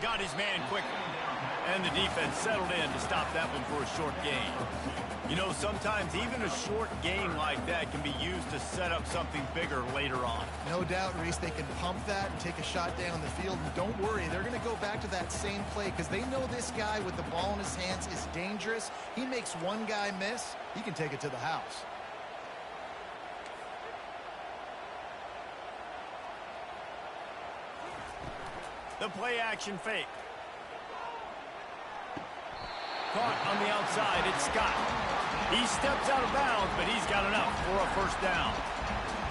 got his man quickly. And the defense settled in to stop that one for a short gain. You know, sometimes even a short gain like that can be used to set up something bigger later on. No doubt, Reese, they can pump that and take a shot down the field. And don't worry, they're going to go back to that same play because they know this guy with the ball in his hands is dangerous. He makes one guy miss, he can take it to the house. The play action fake. Caught on the outside, it's Scott. He steps out of bounds, but he's got enough for a first down.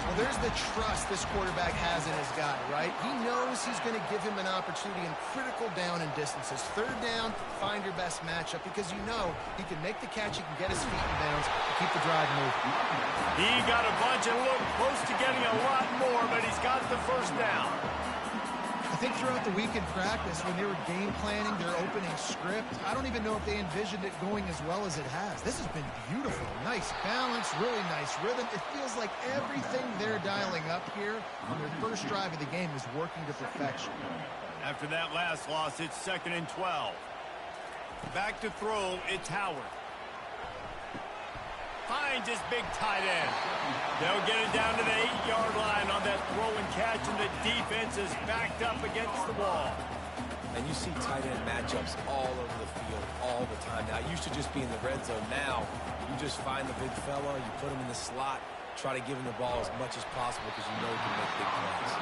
Well, there's the trust this quarterback has in his guy, right? He knows he's going to give him an opportunity in critical down and distances. Third down, find your best matchup because you know he can make the catch, he can get his feet in bounds, and keep the drive moving. He got a bunch and looked close to getting a lot more, but he's got the first down. I think throughout the week in practice, when they were game planning their opening script, I don't even know if they envisioned it going as well as it has. This has been beautiful. Nice balance, really nice rhythm. It feels like everything they're dialing up here on their first drive of the game is working to perfection. After that last loss, it's 2nd and 12. Back to throw, it's Howard. Finds his big tight end. They'll get it down to the 8-yard line on that throw and catch, and the defense is backed up against the wall. And you see tight end matchups all over the field all the time. Now, it used to just be in the red zone. Now, you just find the big fella, you put him in the slot, try to give him the ball as much as possible because you know he can make big plays.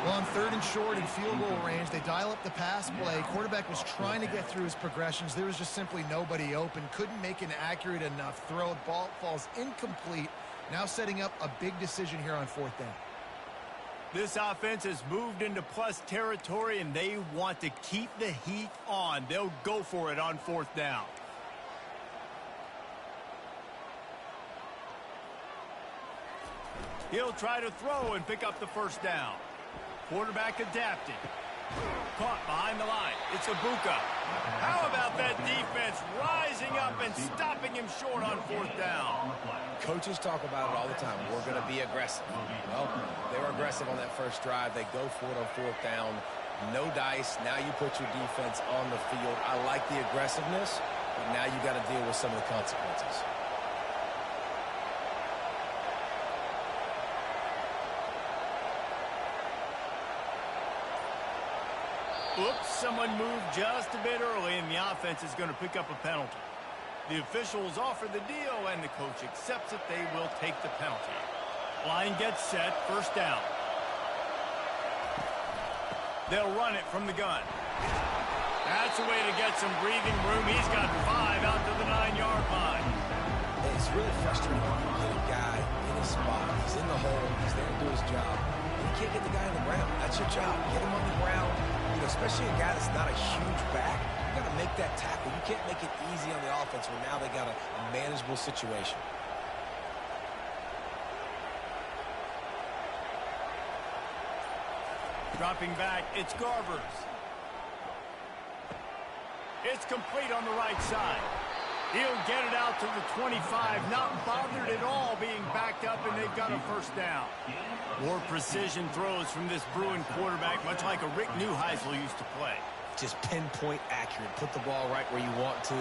Well, on 3rd and short in field goal range, they dial up the pass play. Quarterback was trying to get through his progressions. There was just simply nobody open. Couldn't make an accurate enough throw. Ball falls incomplete. Now setting up a big decision here on 4th down. This offense has moved into plus territory, and they want to keep the heat on. They'll go for it on 4th down. He'll try to throw and pick up the first down. Quarterback adapting. Caught behind the line. It's Ibuka. How about that defense rising up and stopping him short on 4th down? Coaches talk about it all the time. We're going to be aggressive. Well, they were aggressive on that first drive. They go for it on 4th down. No dice. Now you put your defense on the field. I like the aggressiveness, but now you got to deal with some of the consequences. Oops, someone moved just a bit early, and the offense is going to pick up a penalty. The officials offer the deal, and the coach accepts it. They will take the penalty. Line gets set, first down. They'll run it from the gun. That's a way to get some breathing room. He's got 5 out to the 9-yard line. It's really frustrating when you get a guy in his spot. He's in the hole. He's there to do his job. You can't get the guy on the ground. That's your job. Get him on the ground. You know, especially a guy that's not a huge back. You got to make that tackle. You can't make it easy on the offense when now they got a manageable situation. Dropping back, it's Garbers. It's complete on the right side. He'll get it out to the 25, not bothered at all being backed up, and they've got a first down. More precision throws from this Bruin quarterback, much like a Rick Neuheisel used to play. Just pinpoint accurate. Put the ball right where you want to.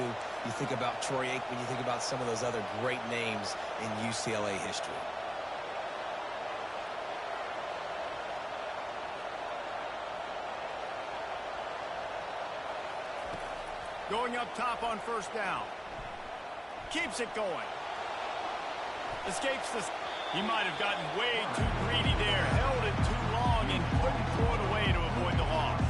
You think about Troy Aikman, you think about some of those other great names in UCLA history. Going up top on first down. Keeps it going. Escapes this. He might have gotten way too greedy there. Held it too long and couldn't throw it away to avoid the loss.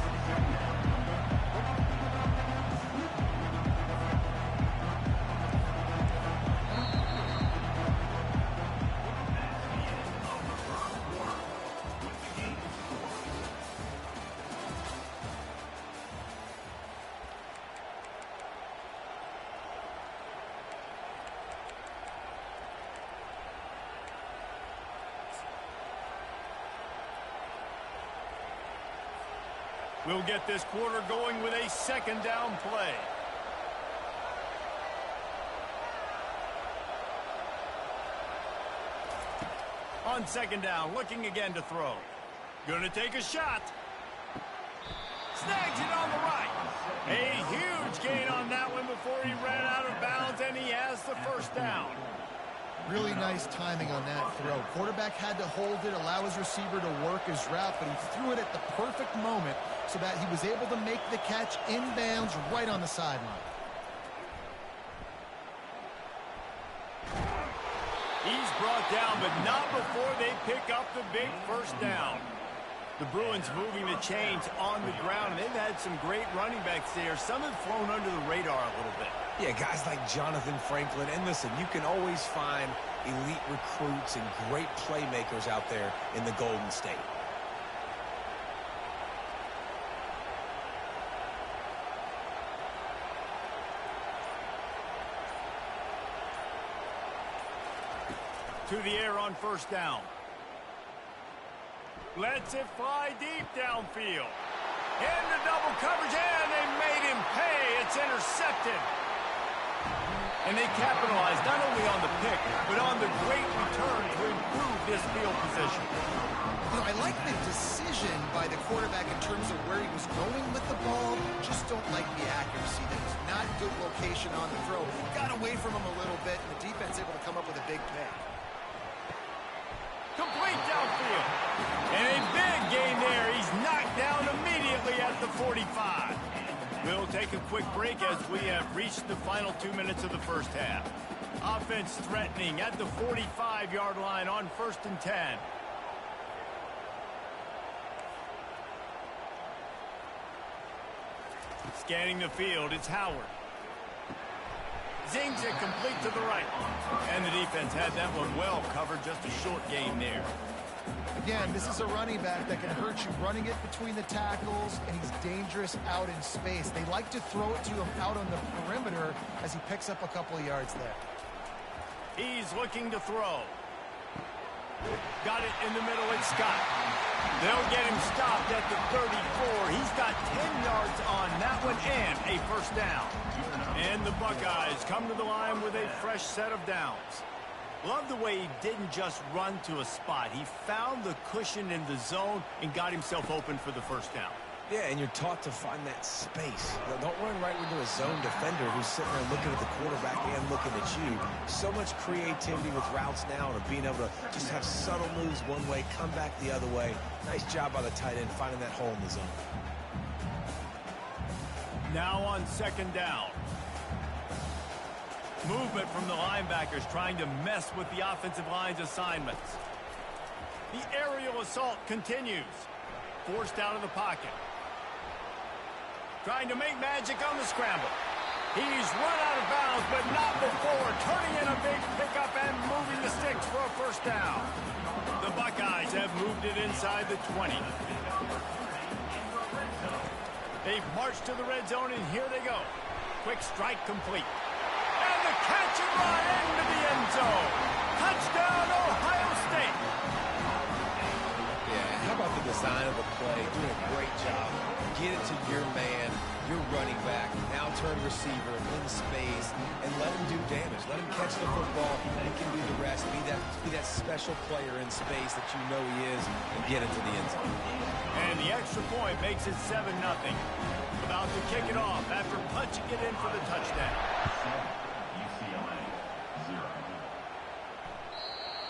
We'll get this quarter going with a second down play. On second down, looking again to throw. Gonna take a shot. Snags it on the before he ran out of bounds, and he has the first down. Really nice timing on that throw. Quarterback had to hold it, allow his receiver to work his route, but he threw it at the perfect moment so that he was able to make the catch inbounds right on the sideline. He's brought down, but not before they pick up the big first down. The Bruins moving the chains on the ground, and they've had some great running backs there. Some have flown under the radar a little bit. Yeah, guys like Jonathan Franklin. And listen, you can always find elite recruits and great playmakers out there in the Golden State. To the air on first down. Lets it fly deep downfield. Into double coverage, and they made him pay. It's intercepted. And they capitalized not only on the pick, but on the great return to improve this field position. You know, I like the decision by the quarterback in terms of where he was going with the ball. Just don't like the accuracy. That was not good location on the throw. Got away from him a little bit, and the defense able to come up with a big pick. Complete downfield. And a big gain there. He's knocked down immediately at the 45. We'll take a quick break as we have reached the final 2 minutes of the first half. Offense threatening at the 45-yard line on 1st and 10. Scanning the field, it's Howard. Zings it complete to the right. And the defense had that one well covered, just a short gain there. Again, this is a running back that can hurt you running it between the tackles, and he's dangerous out in space. They like to throw it to him out on the perimeter as he picks up a couple of yards there. He's looking to throw. Got it in the middle, it's Scott. They'll get him stopped at the 34. He's got 10 yards on that one and a first down. And the Buckeyes come to the line with a fresh set of downs. Love the way he didn't just run to a spot. He found the cushion in the zone and got himself open for the first down. Yeah, and you're taught to find that space. Don't run right into a zone defender who's sitting there looking at the quarterback and looking at you. So much creativity with routes now and being able to just have subtle moves one way, come back the other way. Nice job by the tight end finding that hole in the zone. Now on 2nd down. Movement from the linebackers trying to mess with the offensive line's assignments. The aerial assault continues. Forced out of the pocket. Trying to make magic on the scramble. He's run out of bounds, but not before turning in a big pickup and moving the sticks for a first down. The Buckeyes have moved it inside the 20. They've marched to the red zone, and here they go. Quick strike complete. And the catch and run into the end zone. Touchdown, Ohio State. Yeah, how about the design of the play? Doing a great job. Get it to your man, your running back, now turn receiver in space, and let him do damage. Let him catch the football. He can do the rest. Be that special player in space that you know he is, and get it to the end zone. And the extra point makes it 7-0. About to kick it off after punching it in for the touchdown.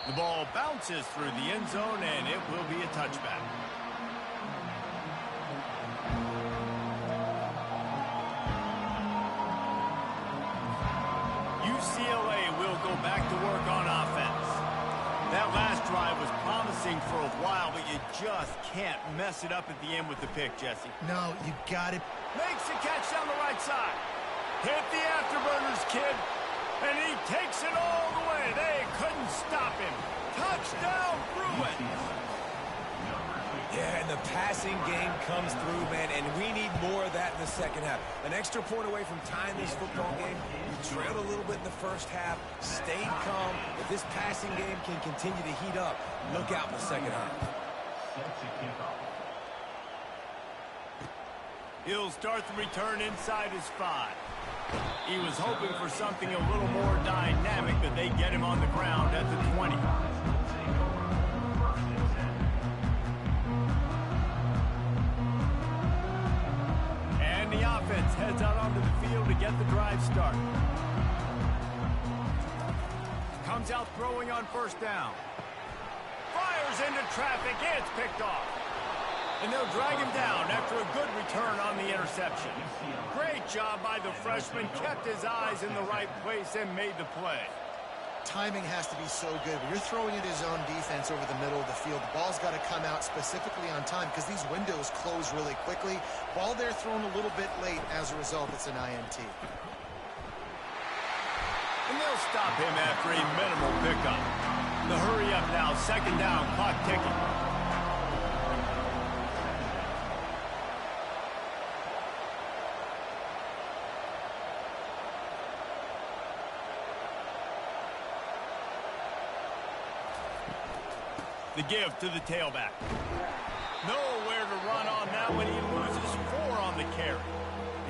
The ball bounces through the end zone, and it will be a touchback. UCLA will go back to work on offense. That last drive was promising for a while, but you just can't mess it up at the end with the pick, Jesse. No, you got it. Makes the catch down the right side. Hit the afterburners, kid. And he takes it all the way. They couldn't stop him. Touchdown, Bruins. Yeah, and the passing game comes through, man, and we need more of that in the second half. An extra point away from tying this football game. We trailed a little bit in the first half, stayed calm. If this passing game can continue to heat up, look out in the second half. He'll start the return inside his 5. He was hoping for something a little more dynamic, but they get him on the ground at the 20. And the offense offense heads out onto the field to get the drive started. Comes out throwing on first down. Fires into traffic. It's picked off. And they'll drag him down after a good return on the interception. Great job by the freshman. Kept his eyes in the right place and made the play. Timing has to be so good. When you're throwing into zone defense over the middle of the field, the ball's got to come out specifically on time because these windows close really quickly. Ball there thrown a little bit late. As a result, it's an INT. And they'll stop him after a minimal pickup. The hurry up now, second down, clock ticking. The give to the tailback. Nowhere to run on that when he loses 4 on the carry.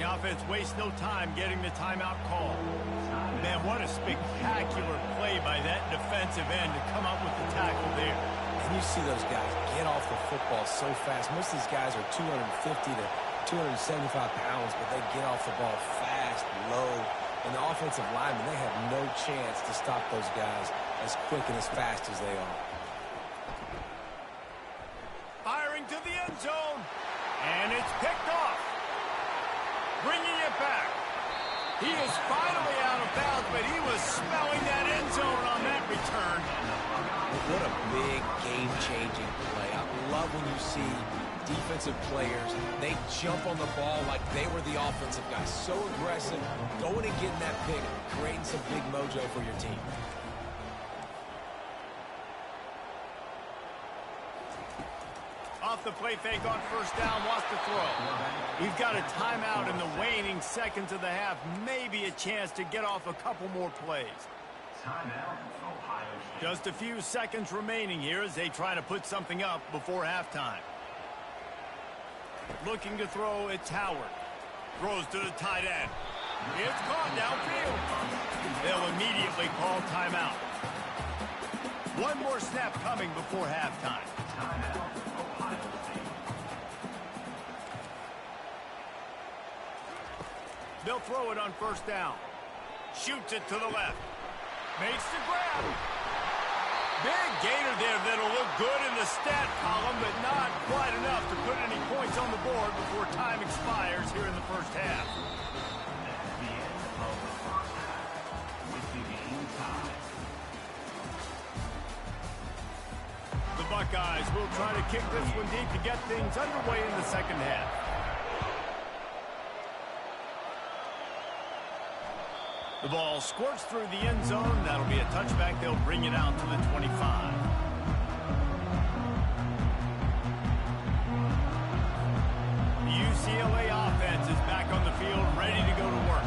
The offense wastes no time getting the timeout call. Man, what a spectacular play by that defensive end to come up with the tackle there. And you see those guys get off the football so fast. Most of these guys are 250 to 275 pounds, but they get off the ball fast, low. And the offensive linemen, they have no chance to stop those guys as quick and as fast as they are. Firing to the end zone. And it's picked off. Bringing it back. He is finally out of bounds, but he was smelling that end zone on that return. What a big game-changing play. I love when you see defensive players, they jump on the ball like they were the offensive guys. So aggressive, going and getting that pick, creating some big mojo for your team. Off the play fake on first down, lost the throw. We've got a timeout in the waning seconds of the half. Maybe a chance to get off a couple more plays. Just a few seconds remaining here as they try to put something up before halftime. Looking to throw, it's Howard. Throws to the tight end. It's caught downfield. They'll immediately call timeout. One more snap coming before halftime. They'll throw it on first down. Shoots it to the left. Makes the grab. Big gainer there that'll look good in the stat column, but not quite enough to put any points on the board before time expires here in the first half. The Buckeyes will try to kick this one deep to get things underway in the second half. The ball squirts through the end zone. That'll be a touchback. They'll bring it out to the 25. The UCLA offense is back on the field, ready to go to work.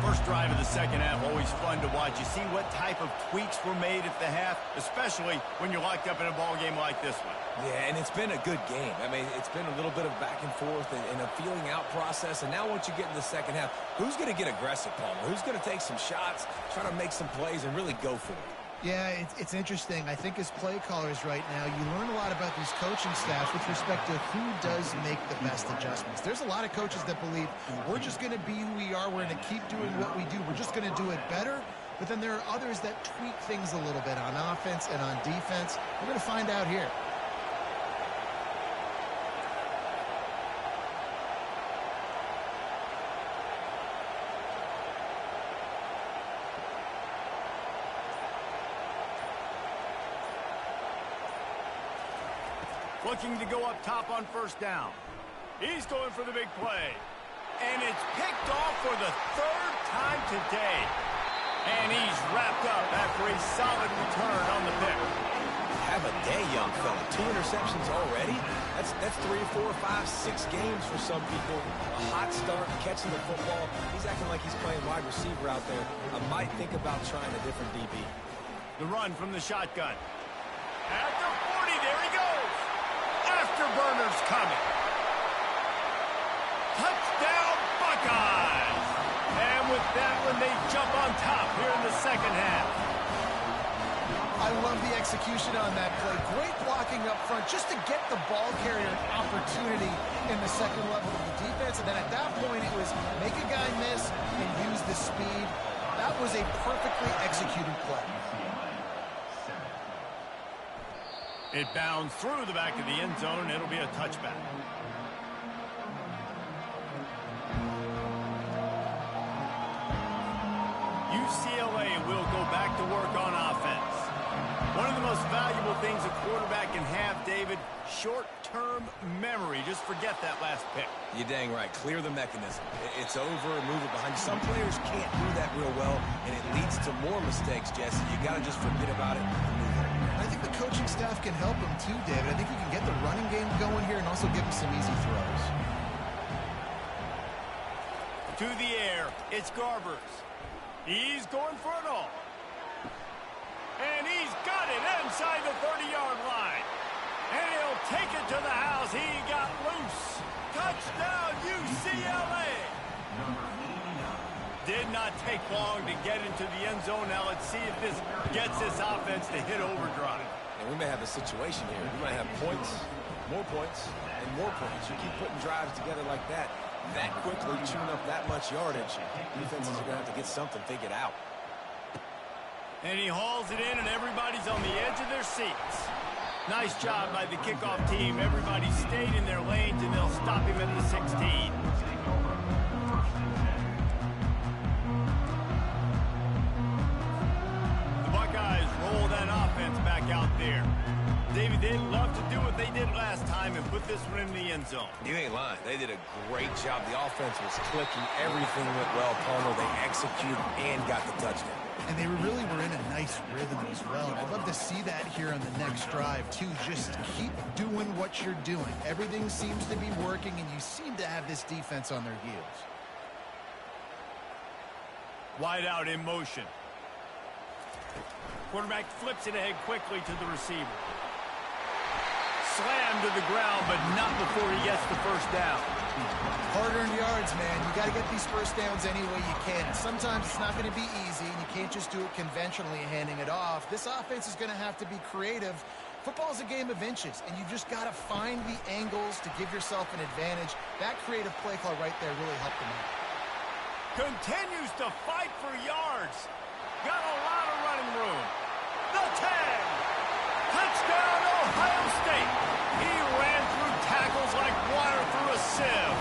First drive of the second half, always fun to watch. You see what type of tweaks were made at the half, especially when you're locked up in a ball game like this one. Yeah, and it's been a good game. I mean, it's been a little bit of back and forth and a feeling out process. And now once you get in the second half, who's going to get aggressive, Palmer? Who's going to take some shots, try to make some plays, and really go for it? Yeah, it's interesting. I think as play callers right now, you learn a lot about these coaching staffs with respect to who does make the best adjustments. There's a lot of coaches that believe we're just going to be who we are. We're going to keep doing what we do. We're just going to do it better. But then there are others that tweak things a little bit on offense and on defense. We're going to find out here. Looking to go up top on first down. He's going for the big play. And it's picked off for the third time today. And he's wrapped up after a solid return on the pick. Have a day, young fella. 2 interceptions already? That's 3, 4, 5, 6 games for some people. A hot start, catching the football. He's acting like he's playing wide receiver out there. I might think about trying a different DB. The run from the shotgun. At the 40, there he goes. Afterburners coming. Touchdown, Buckeyes. And with that one, they jump on top here in the second half. I love the execution on that play. Great blocking up front just to get the ball carrier an opportunity in the second level of the defense. chance. And then at that point, it was make a guy miss and use the speed. That was a perfectly executed play. It bounds through the back of the end zone. It'll be a touchback. UCLA will go back to work on offense. One of the most valuable things a quarterback can have, David, short-term memory. Just forget that last pick. You're dang right. Clear the mechanism. It's over, move it behind you. Some players can't do that real well, and it leads to more mistakes, Jesse. You got to just forget about it and move on. I think the coaching staff can help him too, David. I think he can get the running game going here and also give him some easy throws. To the air, it's Garbers. He's going for it all. And he's got it inside the 30-yard line. And he'll take it to the house. He got loose. Touchdown, UCLA. Did not take long to get into the end zone. Now let's see if this gets this offense to hit overdrive. And we may have a situation here. We might have points, and more points. You keep putting drives together like that quickly, chewing up that much yardage. Defenses are going to have to get something figured out. And he hauls it in, and everybody's on the edge of their seats. Nice job by the kickoff team. Everybody stayed in their lanes, and they'll stop him at the 16. The Buckeyes roll that offense back out there. David, they'd love to do what they did last time and put this one in the end zone. You ain't lying. They did a great job. The offense was clicking. Everything went well, Palmer. They executed and got the touchdown. And they really were in a nice rhythm as well. I'd love to see that here on the next drive, too. Just keep doing what you're doing. Everything seems to be working, and you seem to have this defense on their heels. Wide out in motion. Quarterback flips it ahead quickly to the receiver. Slammed to the ground, but not before he gets the first down. Hard-earned yards, man. You got to get these first downs any way you can. Sometimes it's not going to be easy, and you can't just do it conventionally handing it off. This offense is going to have to be creative. Football is a game of inches, and you just got to find the angles to give yourself an advantage. That creative play call right there really helped them out. Continues to fight for yards. Got a lot of running room. The 10. Touchdown, Ohio State. He ran through tackles like water through a sieve.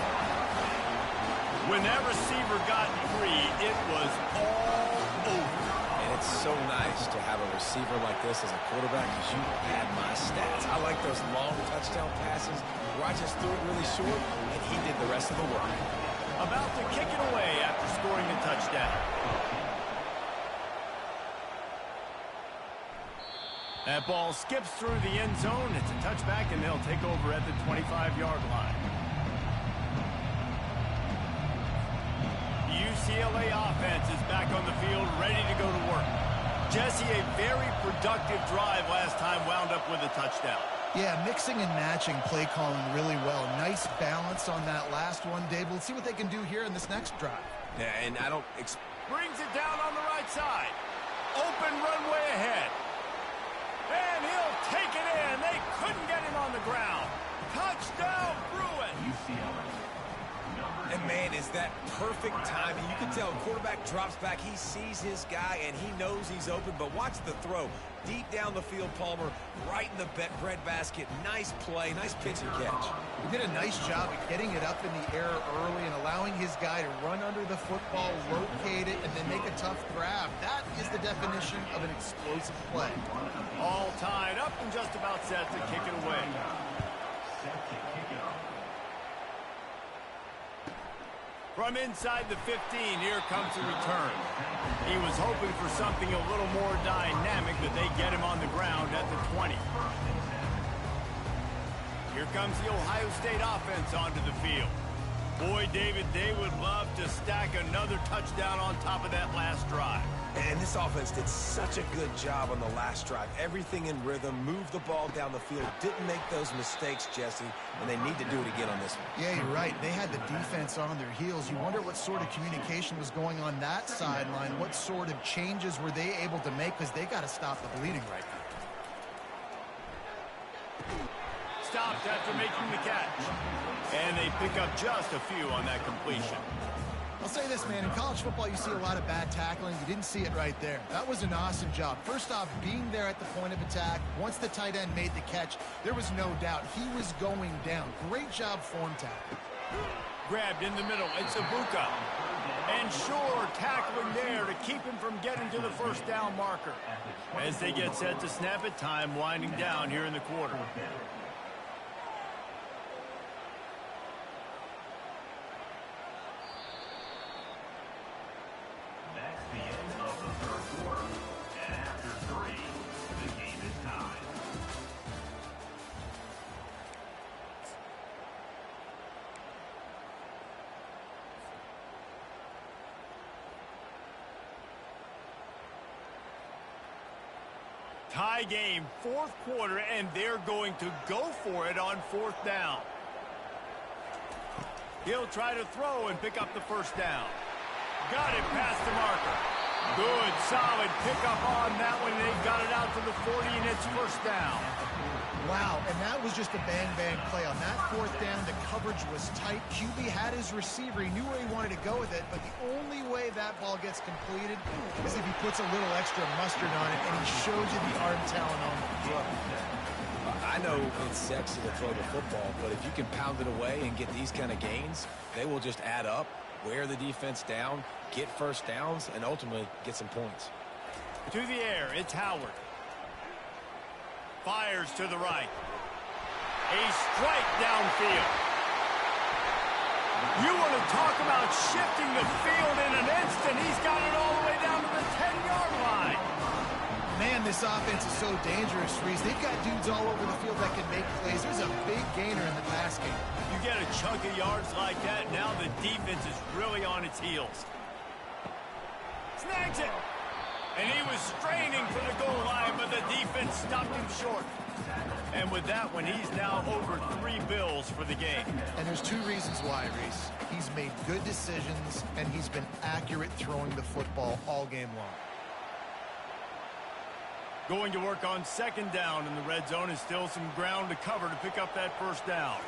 When that receiver got free, it was all over. And it's so nice to have a receiver like this as a quarterback because you had my stats. I like those long touchdown passes where I just threw it really short and he did the rest of the work. About to kick it away after scoring a touchdown. That ball skips through the end zone. It's a touchback, and they'll take over at the 25-yard line. The UCLA offense is back on the field, ready to go to work. Jesse, a very productive drive last time, wound up with a touchdown. Yeah, mixing and matching play calling really well. Nice balance on that last one, Dave. Let's see what they can do here in this next drive. Yeah, and I don't... Brings it down on the right side. Open runway ahead. And he'll take it in. They couldn't get him on the ground. Touchdown, Bruins. And, man, is that perfect timing. You can tell quarterback drops back. He sees his guy, and he knows he's open. But watch the throw. Deep down the field, Palmer, right in the breadbasket. Nice play, nice pitch and catch. He did a nice job of getting it up in the air early and allowing his guy to run under the football, locate it, and then make a tough grab. That is the definition of an explosive play. All tied up and just about set to kick it away. From inside the 15, here comes the return. He was hoping for something a little more dynamic, but they get him on the ground at the 20. Here comes the Ohio State offense onto the field. Boy, David, they would love to stack another touchdown on top of that last drive. And this offense did such a good job on the last drive. Everything in rhythm, moved the ball down the field, didn't make those mistakes, Jesse, and they need to do it again on this one. Yeah, you're right. They had the defense on their heels. You wonder what sort of communication was going on that sideline. What sort of changes were they able to make, because they got to stop the bleeding right now. stopped after making the catch. And they pick up just a few on that completion. I'll say this, man. In college football, you see a lot of bad tackling. You didn't see it right there. That was an awesome job. First off, being there at the point of attack. Once the tight end made the catch, there was no doubt he was going down. Great job form tackle. Grabbed in the middle. It's Ibuka. And sure, tackling there to keep him from getting to the first down marker. As they get set to snap it, time winding down here in the quarter. Tie game, fourth quarter, and they're going to go for it on fourth down. He'll try to throw and pick up the first down. Got it past the marker. Good, solid pickup on that one. They got it out to the 40, and it's first down. Wow, and that was just a bang-bang play. On that fourth down, the coverage was tight. QB had his receiver. He knew where he wanted to go with it, but the only way that ball gets completed is if he puts a little extra mustard on it, and he shows you the arm talent on the throw. I know it's sexy to throw the football, but if you can pound it away and get these kind of gains, they will just add up, wear the defense down, get first downs, and ultimately get some points. To the air, it's Howard. Fires to the right. A strike downfield. You want to talk about shifting the field in an instant. He's got it all the way down to the 10-yard line. Man, this offense is so dangerous, Reese. They've got dudes all over the field that can make plays. There's a big gainer in the pass game. You get a chunk of yards like that, now the defense is really on its heels. Snags it. And he was straining for the goal line, but the defense stopped him short. And with that one, he's now over 3 bills for the game. And there's 2 reasons why, Reese. He's made good decisions, and he's been accurate throwing the football all game long. Going to work on second down in the red zone, is still some ground to cover to pick up that first down.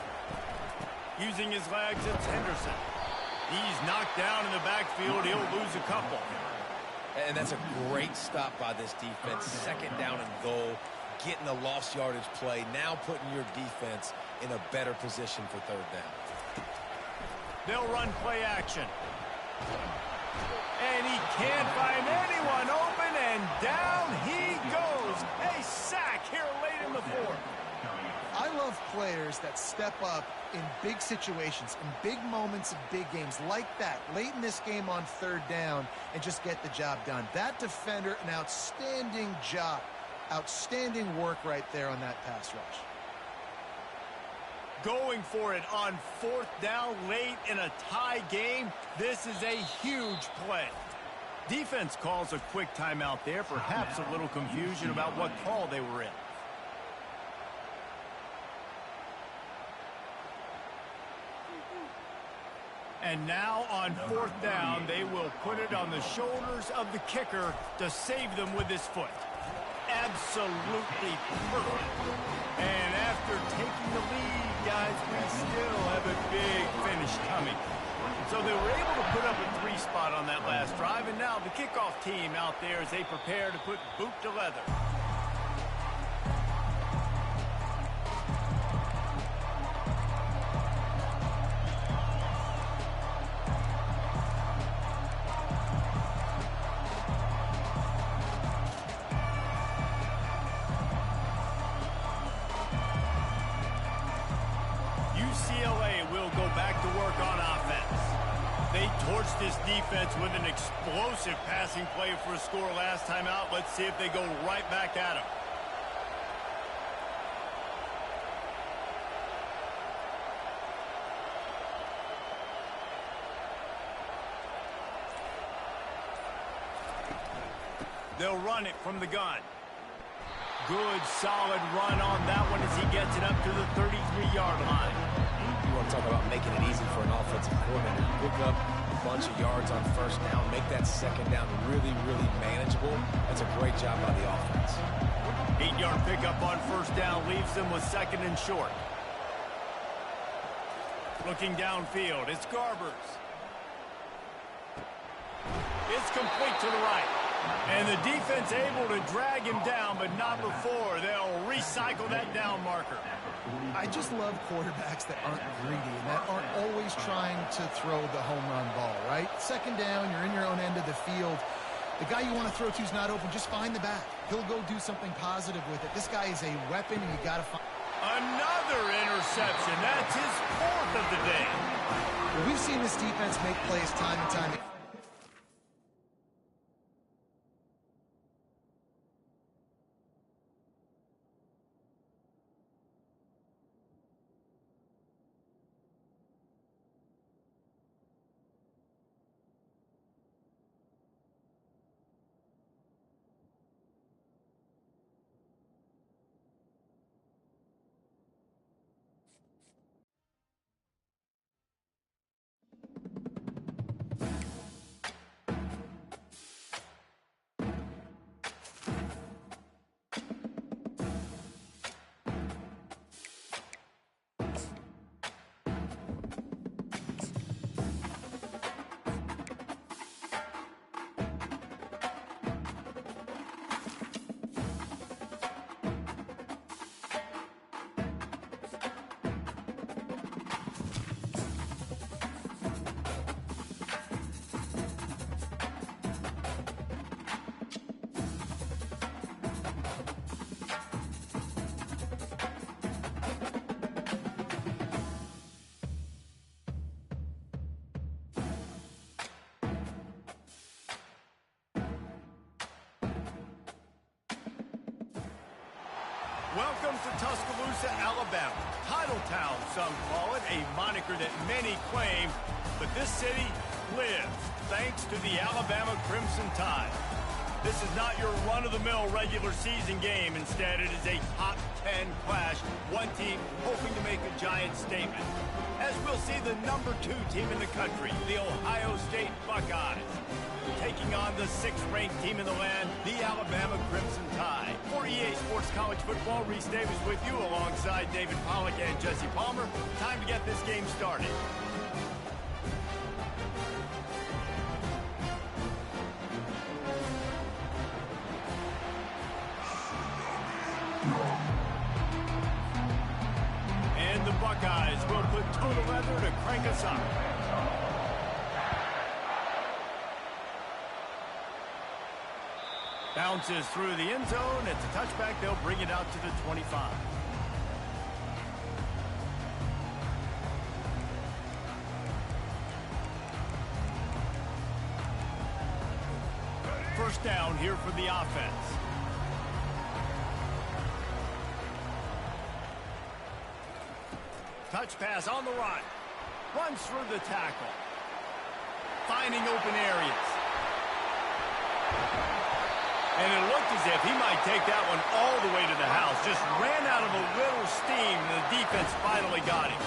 Using his legs, it's Henderson. He's knocked down in the backfield. He'll lose a couple. And that's a great stop by this defense. Second down and goal, getting a lost yardage play, now putting your defense in a better position for third down. They'll run play action. And he can't find anyone open, and down he goes. A sack here late in the fourth. I love players that step up in big situations, in big moments of big games like that, late in this game on third down, and just get the job done. That defender, an outstanding job. Outstanding work right there on that pass rush. Going for it on fourth down late in a tie game. This is a huge play. Defense calls a quick timeout there, perhaps a little confusion about what call they were in. And now on fourth down, they will put it on the shoulders of the kicker to save them with his foot. Absolutely perfect. And after taking the lead, guys, we still have a big finish coming. So they were able to put up a 3 spot on that last drive, and now the kickoff team out there as they prepare to put boot to leather. UCLA will go back to work on offense. They torched this defense with an explosive passing play for a score last time out. Let's see if they go right back at him. They'll run it from the gun. Good, solid run on that one as he gets it up to the 33-yard line. You want to talk about making it easy for an offensive coordinator. Pick up a bunch of yards on first down, make that second down really, really manageable. That's a great job by the offense. 8-yard pickup on first down leaves them with second and short. Looking downfield, it's Garbers. It's complete to the right. And the defense able to drag him down, but not before. They'll recycle that down marker. I just love quarterbacks that aren't greedy and that aren't always trying to throw the home run ball, right? Second down, you're in your own end of the field. The guy you want to throw to is not open. Just find the back. He'll go do something positive with it. This guy is a weapon, and you got to find. Another interception. That's his 4th of the day. Well, we've seen this defense make plays time and time again. Welcome to Tuscaloosa, Alabama. Title Town, some call it, a moniker that many claim, but this city lives thanks to the Alabama Crimson Tide. This is not your run-of-the-mill regular season game. Instead, it is a top 10 clash, one team hoping to make a giant statement. As we'll see the number 2 team in the country, the Ohio State Buckeyes, taking on the 6th-ranked team in the land, the Alabama Crimson Tide. For EA Sports College Football, Reese Davis with you alongside David Pollack and Jesse Palmer. Time to get this game started. And the Buckeyes will put toe to leather to crank us up. Bounces through the end zone. It's a touchback. They'll bring it out to the 25. First down here for the offense. Touch pass on the run. Runs through the tackle. Finding open areas. And it looked as if he might take that one all the way to the house. Just ran out of a little steam, and the defense finally got him.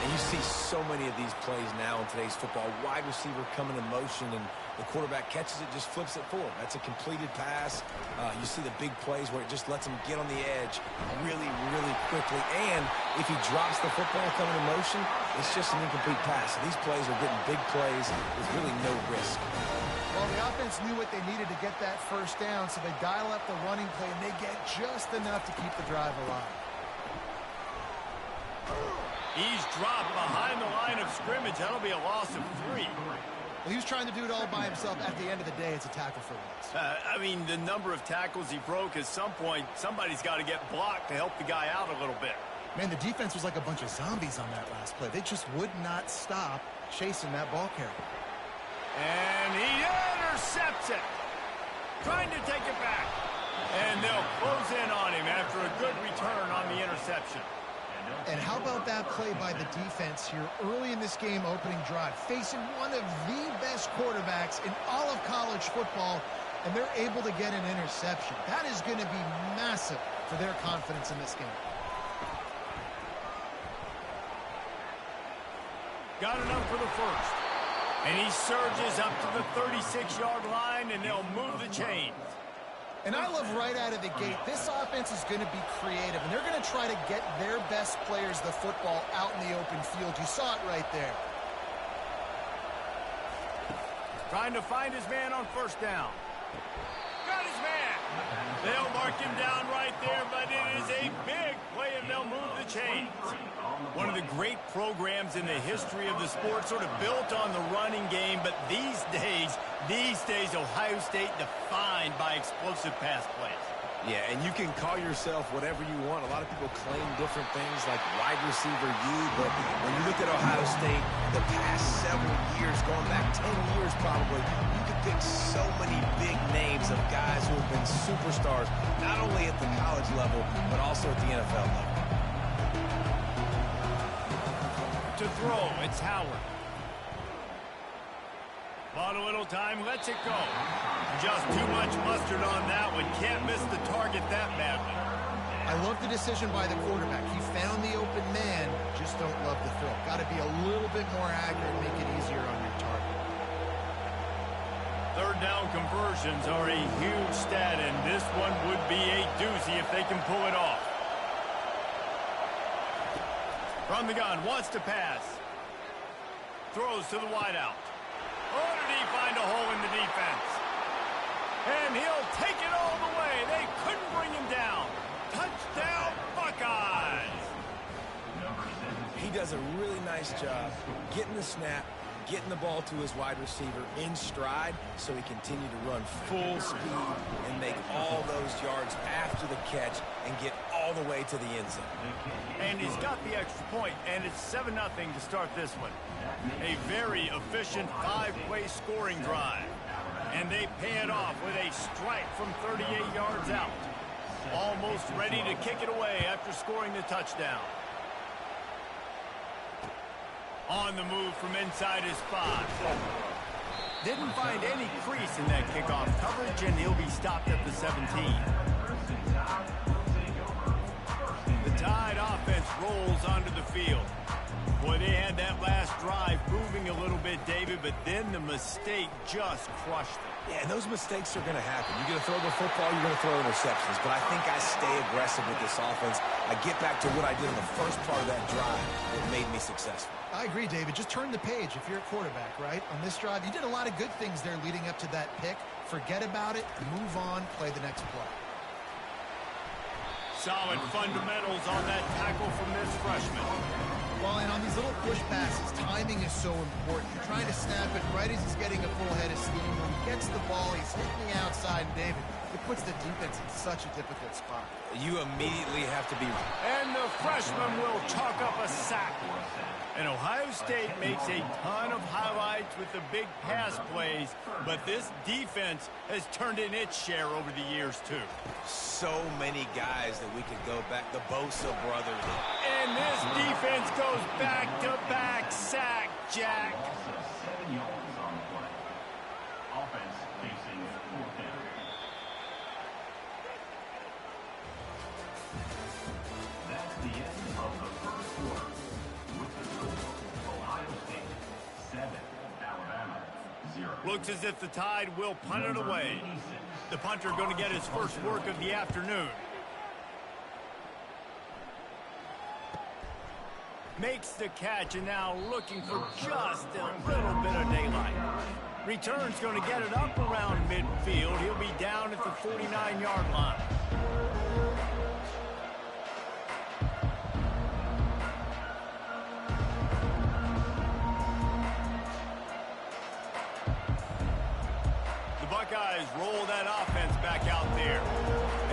And you see so many of these plays now in today's football. Wide receiver coming in motion, and the quarterback catches it, just flips it forward. That's a completed pass. You see the big plays where it just lets him get on the edge really, really quickly. And if he drops the football coming in motion, it's just an incomplete pass. So these plays are getting big plays with really no risk. Well, the offense knew what they needed to get that first down, so they dial up the running play, and they get just enough to keep the drive alive. He's dropped behind the line of scrimmage. That'll be a loss of 3. Well, he was trying to do it all by himself. At the end of the day, it's a tackle for loss. I mean, the number of tackles he broke, at some point, somebody's got to get blocked to help the guy out a little bit. Man, the defense was like a bunch of zombies on that last play. They just would not stop chasing that ball carrier. And he intercepts it. Trying to take it back. And they'll close in on him after a good return on the interception. And how about that play by the defense here early in this game opening drive, facing one of the best quarterbacks in all of college football, and they're able to get an interception. That is going to be massive for their confidence in this game. Got enough for the first. And he surges up to the 36-yard line, and they'll move the chains. And I love right out of the gate, this offense is going to be creative, and they're going to try to get their best players the football out in the open field. You saw it right there. Trying to find his man on first down. Got his man. They'll mark him down right there, but it is a big play, and they'll move the chains. One of the great programs in the history of the sport, sort of built on the running game, but these days, Ohio State defined by explosive pass plays. Yeah, and you can call yourself whatever you want. A lot of people claim different things like wide receiver U, but when you look at Ohio State, the past several years, going back 10 years probably, you could pick so many big names of guys who have been superstars, not only at the college level, but also at the NFL level. To throw, it's Howard. Bought a little time, lets it go. Just too much mustard on that one. Can't miss the target that badly. I love the decision by the quarterback. He found the open man, just don't love the throw. Got to be a little bit more accurate, make it easier on your target. Third down conversions are a huge stat, and this one would be a doozy if they can pull it off. From the gun, wants to pass. Throws to the wideout. Oh, did he find a hole in the defense? And he'll take it all the way. They couldn't bring him down. Touchdown, Buckeyes. He does a really nice job getting the snap, getting the ball to his wide receiver in stride so he continued to run full speed and make all those yards after the catch and get all the way to the end zone. And he's got the extra point, and it's 7-0 to start this one. A very efficient 5-play scoring drive. And they pay it off with a strike from 38 yards out. Almost ready to kick it away after scoring the touchdown. On the move from inside his spot. Didn't find any crease in that kickoff coverage, and he'll be stopped at the 17. The Tide offense rolls onto the field. Boy, they had that last drive moving a little bit, David, but then the mistake just crushed them. Yeah, and those mistakes are going to happen. You're going to throw the football, you're going to throw interceptions. But I think I stay aggressive with this offense. I get back to what I did in the first part of that drive that made me successful. I agree, David. Just turn the page if you're a quarterback, right? On this drive, you did a lot of good things there leading up to that pick. Forget about it, move on, play the next play. Solid fundamentals on that tackle from this freshman. Well, and on these little push passes, timing is so important. You're trying to snap it right as he's getting a full head of steam. When he gets the ball, he's hitting the outside, and David, it puts the defense in such a difficult spot. You immediately have to be... And the freshman will chalk up a sack. And Ohio State makes a ton of highlights with the big pass plays, but this defense has turned in its share over the years, too. So many guys that we could go back. The Bosa brothers. And this defense goes back-to-back sack, Jack. 7 yards on the play. Offense facing 4th down. That's the end of the first quarter. With the score, Ohio State 7, Alabama 0. Looks as if the Tide will punt it away. The punter going to get his first work of the afternoon. Makes the catch, and now looking for just a little bit of daylight. Return's going to get it up around midfield. He'll be down at the 49-yard line. The Buckeyes roll that offense back out there.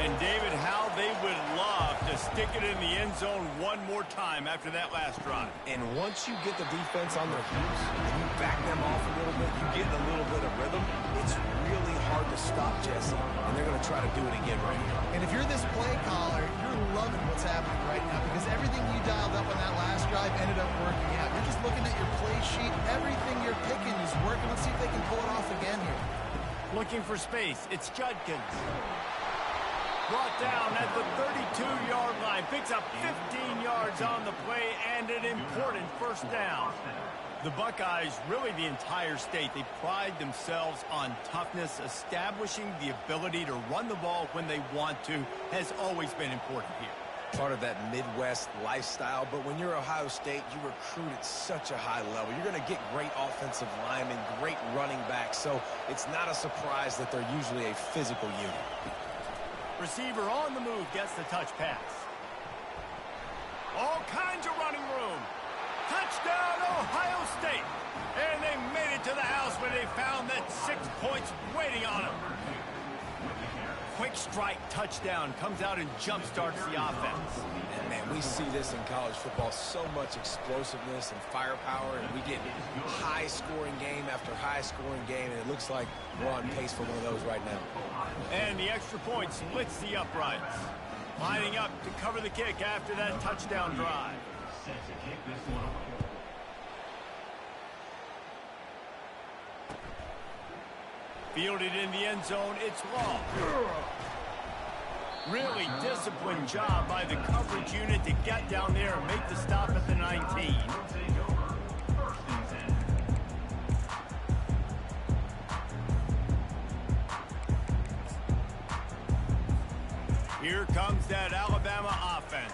And David, how they would love to stick it in the end zone one more time after that last drive. And once you get the defense on their heels and you back them off a little bit, you get a little bit of rhythm, it's really hard to stop Jesse. And they're going to try to do it again right here. And if you're this play caller, you're loving what's happening right now because everything you dialed up on that last drive ended up working out. You're just looking at your play sheet. Everything you're picking is working. Let's see if they can pull it off again here. Looking for space. It's Judkins. Brought down at the 32-yard line. Picks up 15 yards on the play and an important first down. The Buckeyes, really the entire state, they pride themselves on toughness. Establishing the ability to run the ball when they want to has always been important here. Part of that Midwest lifestyle, but when you're Ohio State, you recruit at such a high level. You're going to get great offensive linemen, great running backs, so it's not a surprise that they're usually a physical unit. Receiver on the move gets the touch pass. All kinds of running room. Touchdown, Ohio State. And they made it to the house when they found that 6 points waiting on them. Quick strike touchdown comes out and jump-starts the offense. And, man, we see this in college football, so much explosiveness and firepower, and we get high-scoring game after high-scoring game, and it looks like we're on pace for one of those right now. And the extra point splits the uprights. Lining up to cover the kick after that touchdown drive. Set to kick this one away. Fielded in the end zone, it's long. Really disciplined job by the coverage unit to get down there and make the stop at the 19. Here comes that Alabama offense.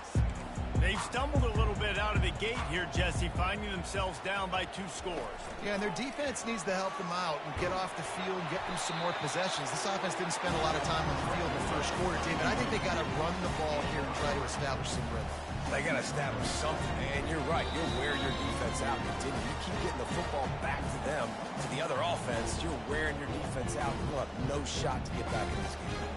They've stumbled a little bit out of the gate here, Jesse, finding themselves down by 2 scores. Yeah, and their defense needs to help them out and get off the field and get them some more possessions. This offense didn't spend a lot of time on the field in the first quarter, David. I think they got to run the ball here and try to establish some rhythm. They got to establish something, and you're right. You'll wear your defense out. Continue. You keep getting the football back to them, to the other offense, you're wearing your defense out. You'll have no shot to get back in this game.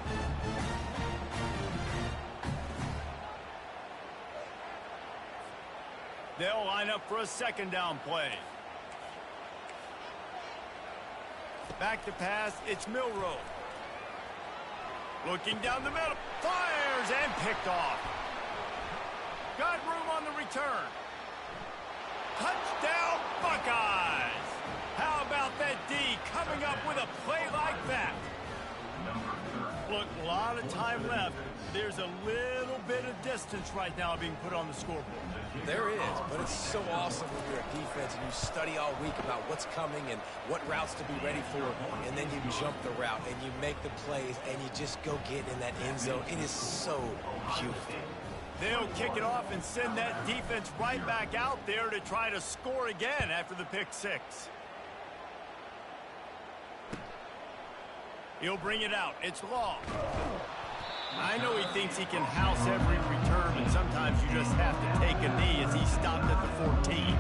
They'll line up for a second down play. Back to pass, it's Milroe. Looking down the middle, fires and picked off. Got room on the return. Touchdown, Buckeyes! How about that D coming up with a play like that? Look, a lot of time left. There's a little bit of distance right now being put on the scoreboard. There is, but it's so awesome when you're a defense and you study all week about what's coming and what routes to be ready for, and then you jump the route and you make the plays and you just go get in that end zone. It is so beautiful. They'll kick it off and send that defense right back out there to try to score again after the pick 6. He'll bring it out. It's long. I know he thinks he can house every return, but sometimes you just have to take a knee as he stopped at the 14.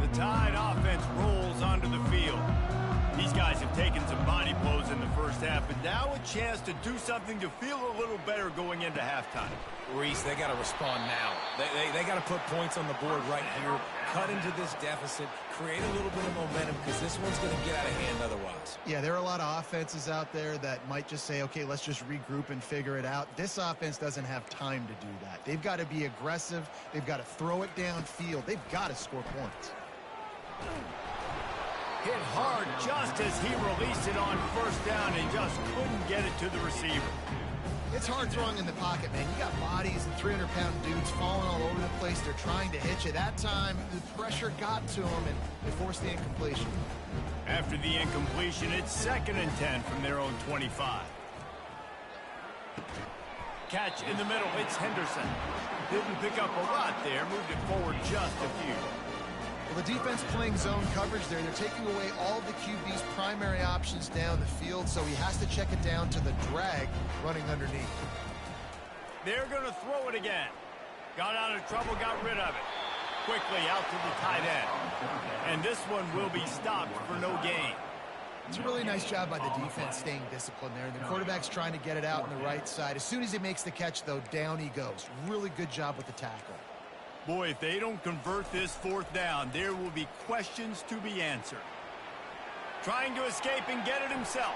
The Tide offense rolls onto the field. These guys have taken some body blows in the first half, but now a chance to do something to feel a little better going into halftime. Reese, they got to respond now. They got to put points on the board right here, cut into this deficit, create a little bit of momentum, because this one's going to get out of hand otherwise. Yeah, there are a lot of offenses out there that might just say, okay, let's just regroup and figure it out. This offense doesn't have time to do that. They've got to be aggressive. They've got to throw it downfield. They've got to score points. Hit hard just as he released it on first down and just couldn't get it to the receiver. It's hard throwing in the pocket, man. You got bodies and 300-pound dudes falling all over the place. They're trying to hit you. That time, the pressure got to them, and they forced the incompletion. After the incompletion, it's 2nd and 10 from their own 25. Catch in the middle. It's Henderson. Didn't pick up a lot there. Moved it forward just a few. Well, the defense playing zone coverage there. They're taking away all the QB's primary options down the field, so he has to check it down to the drag running underneath. They're going to throw it again. Got out of trouble, got rid of it. Quickly out to the tight end. And this one will be stopped for no gain. It's a really nice job by the defense staying disciplined there. The quarterback's trying to get it out on the right side. As soon as he makes the catch, though, down he goes. Really good job with the tackle. Boy, if they don't convert this 4th down, there will be questions to be answered. Trying to escape and get it himself.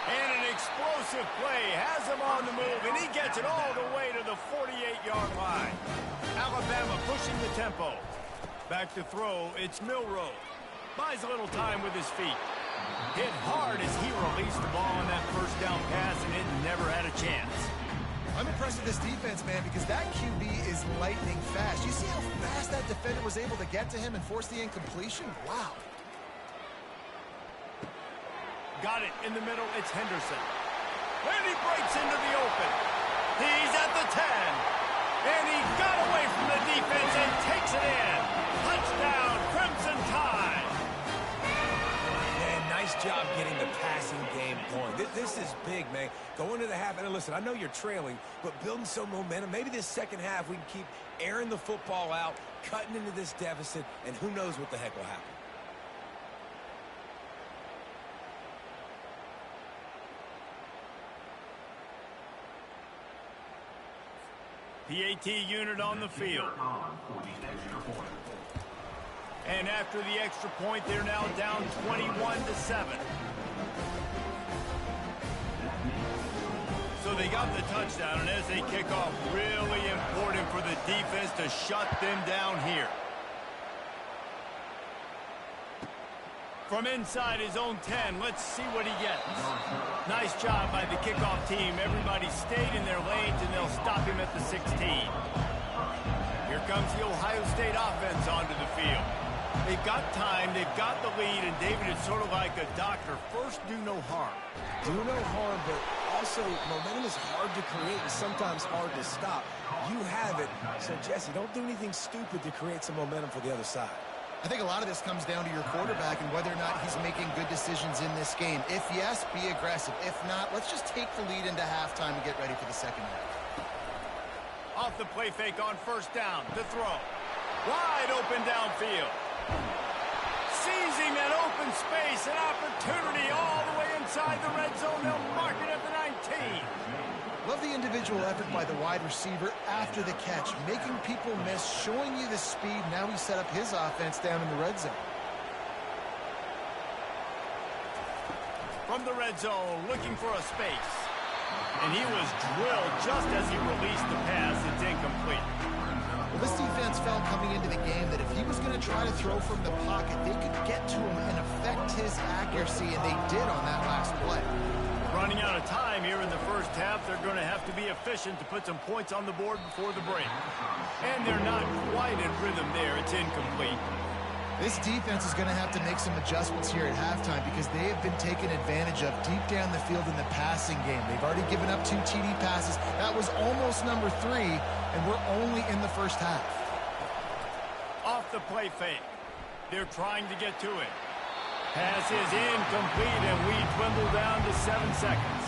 And an explosive play has him on the move, and he gets it all the way to the 48-yard line. Alabama pushing the tempo. Back to throw, it's Milroe. Buys a little time with his feet. Hit hard as he released the ball on that first down pass, and it never had a chance. I'm impressed with this defense, man, because that QB is lightning fast. You see how fast that defender was able to get to him and force the incompletion? Wow. Got it in the middle. It's Henderson. And he breaks into the open. He's at the 10. And he got away from the defense and takes it in. Touchdown, Crimson Tide. Man, nice job getting the passing game going. This is big, man. Going to the half, and listen, I know you're trailing, but building some momentum. Maybe this second half we can keep airing the football out, cutting into this deficit, and who knows what the heck will happen. PAT unit on the field. And after the extra point, they're now down 21-7. So they got the touchdown, and as they kick off, really important for the defense to shut them down here. From inside his own 10, let's see what he gets. Nice job by the kickoff team. Everybody stayed in their lanes, and they'll stop him at the 16. Here comes the Ohio State offense onto the field. They've got time, they've got the lead, and David, it's sort of like a doctor. First, do no harm. Do no harm, but also momentum is hard to create and sometimes hard to stop. You have it, so Jesse, don't do anything stupid to create some momentum for the other side. I think a lot of this comes down to your quarterback and whether or not he's making good decisions in this game. If yes, be aggressive. If not, let's just take the lead into halftime and get ready for the second half. Off the play fake on first down. The throw. Wide open downfield. Seizing that open space, an opportunity all the way inside the red zone. They'll mark it at the 19. Love the individual effort by the wide receiver after the catch, making people miss, showing you the speed. Now he set up his offense down in the red zone. From the red zone, looking for a space. And he was drilled just as he released the pass. It's incomplete. Well, this defense felt coming into the game that if he was going to try to throw from the pocket, they could get to him and affect his accuracy, and they did on that last play. Running out of time here in the first half, they're going to have to be efficient to put some points on the board before the break. And they're not quite in rhythm there. It's incomplete. This defense is going to have to make some adjustments here at halftime because they have been taken advantage of deep down the field in the passing game. They've already given up 2 TD passes. That was almost number 3, and we're only in the first half. Off the play fake. They're trying to get to it. Pass is incomplete, and we dwindle down to 7 seconds.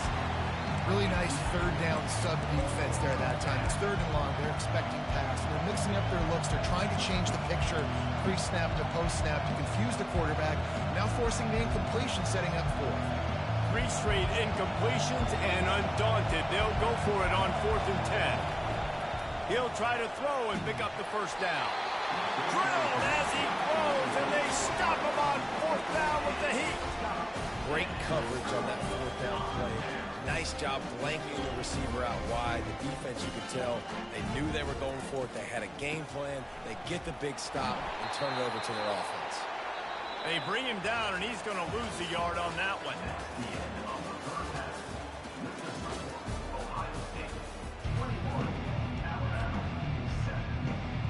Really nice third down sub defense there that time. It's third and long. They're expecting pass. They're mixing up their looks. They're trying to change the picture pre-snap to post-snap to confuse the quarterback. Now forcing the incompletion, setting up 4. 3 straight incompletions, and undaunted, they'll go for it on 4th and 10. He'll try to throw and pick up the first down. Drilled as he throws, and they stop him on 4th down with the heat. Great coverage on that 4th down play. Nice job blanking the receiver out wide. The defense, you could tell, they knew they were going for it. They had a game plan. They get the big stop and turn it over to their offense. They bring him down, and he's going to lose a yard on that one.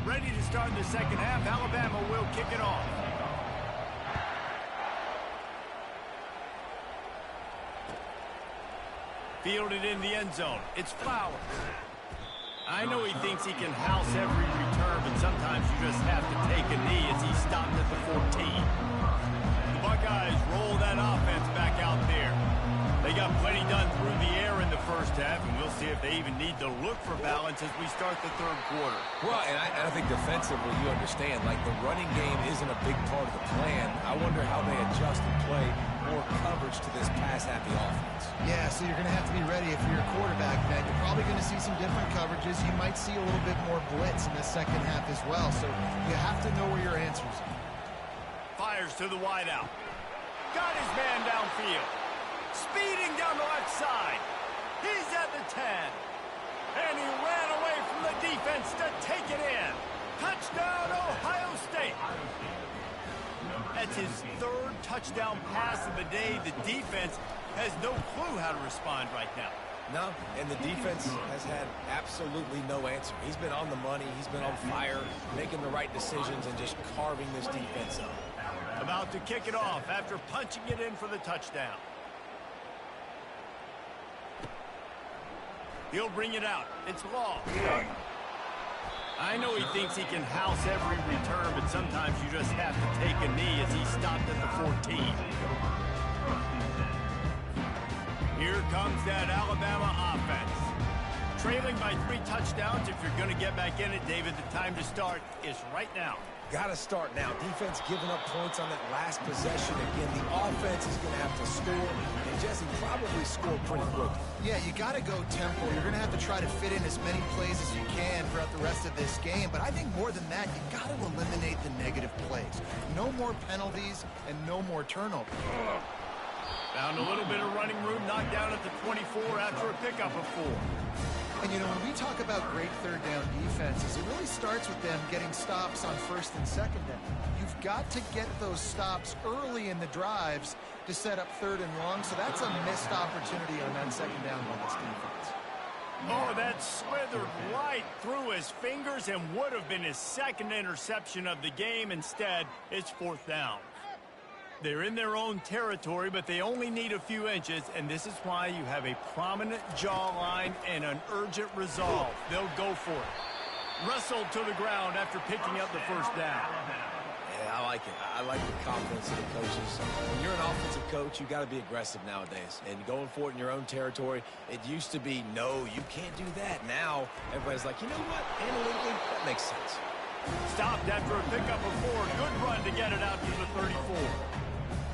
Ready to start the second half. Alabama will kick it off. Fielded in the end zone. It's Flowers. I know he thinks he can house every return, but sometimes you just have to take a knee as he stopped at the 14. The Buckeyes roll that offense back out there. They got plenty done through the air in the first half, and we'll see if they even need to look for balance as we start the third quarter. Well, and I think defensively, you understand, like the running game isn't a big part of the plan. I wonder how they adjust and play more coverage to this pass-happy offense. Yeah, so you're going to have to be ready if you're a quarterback, man. You're probably going to see some different coverages. You might see a little bit more blitz in the second half as well, so you have to know where your answers are. Fires to the wideout. Got his man downfield. Speeding down the left side. He's at the 10. And he ran away from the defense to take it in. Touchdown, Ohio State. That's his third touchdown pass of the day. The defense has no clue how to respond right now. No, and the defense has had absolutely no answer. He's been on the money. He's been on fire, making the right decisions and just carving this defense up. About to kick it off after punching it in for the touchdown. He'll bring it out. It's Law. I know he thinks he can house every return, but sometimes you just have to take a knee as he stopped at the 14. Here comes that Alabama offense. Trailing by 3 touchdowns. If you're going to get back in it, David, the time to start is right now. Got to start now. Defense giving up points on that last possession. Again, the offense is going to have to score, and Jesse probably scored pretty quick. Yeah, you got to go tempo. You're going to have to try to fit in as many plays as you can throughout the rest of this game. But I think more than that, you got to eliminate the negative plays. No more penalties and no more turnovers. Found a little bit of running room, knocked down at the 24 after a pickup of 4. And, you know, when we talk about great third down defenses, it really starts with them getting stops on first and second down. You've got to get those stops early in the drives to set up third and long, so that's a missed opportunity on that second down by this defense. Oh, that slithered right through his fingers and would have been his second interception of the game. Instead, it's 4th down. They're in their own territory, but they only need a few inches, and this is why you have a prominent jawline and an urgent resolve. They'll go for it. Wrestled to the ground after picking up the first down. Yeah, I like it. I like the confidence of the coaches. When you're an offensive coach, you got to be aggressive nowadays. And going for it in your own territory, it used to be, no, you can't do that. Now, everybody's like, you know what? Analytically, that makes sense. Stopped after a pickup of 4. Good run to get it out to the 34.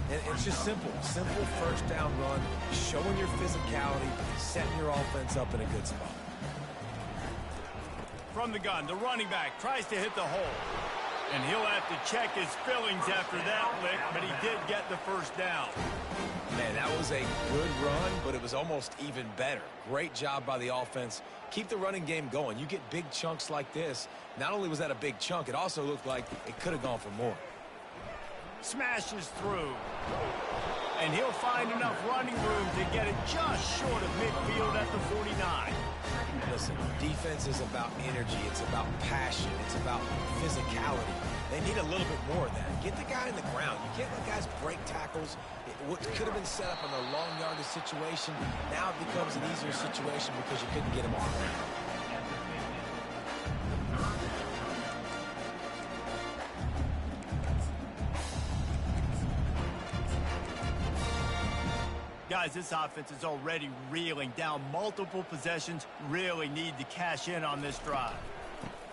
And it's just simple. Simple first down run, showing your physicality, setting your offense up in a good spot. From the gun, the running back tries to hit the hole. And he'll have to check his fillings after that lick, but he did get the first down. Man, that was a good run, but it was almost even better. Great job by the offense. Keep the running game going. You get big chunks like this. Not only was that a big chunk, it also looked like it could have gone for more. Smashes through. And he'll find enough running room to get it just short of midfield at the 49. Listen, defense is about energy. It's about passion. It's about physicality. They need a little bit more of that. Get the guy in the ground. You can't let guys break tackles. What could have been set up in a long yardage situation, now it becomes an easier situation because you couldn't get him off the ground. Guys, this offense is already reeling down. Multiple possessions, really need to cash in on this drive.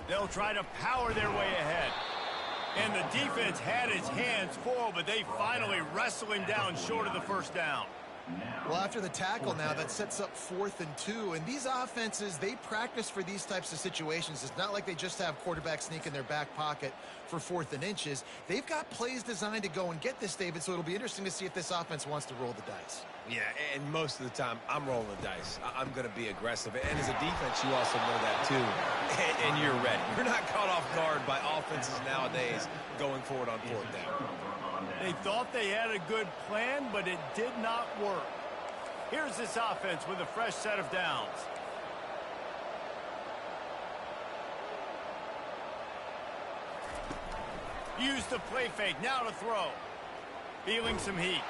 They'll try to power their way ahead. And the defense had his hands full, but they finally wrestle him down short of the first down. Well, after the tackle now, that sets up 4th and 2. And these offenses, they practice for these types of situations. It's not like they just have quarterback sneak in their back pocket for 4th and inches. They've got plays designed to go and get this, David, so it'll be interesting to see if this offense wants to roll the dice. Yeah, and most of the time, I'm rolling the dice. I'm going to be aggressive. And as a defense, you also know that, too. And you're ready. You're not caught off guard by offenses nowadays going forward on 4th down. They thought they had a good plan, but it did not work. Here's this offense with a fresh set of downs. Use the play fake, now to throw. Feeling some heat.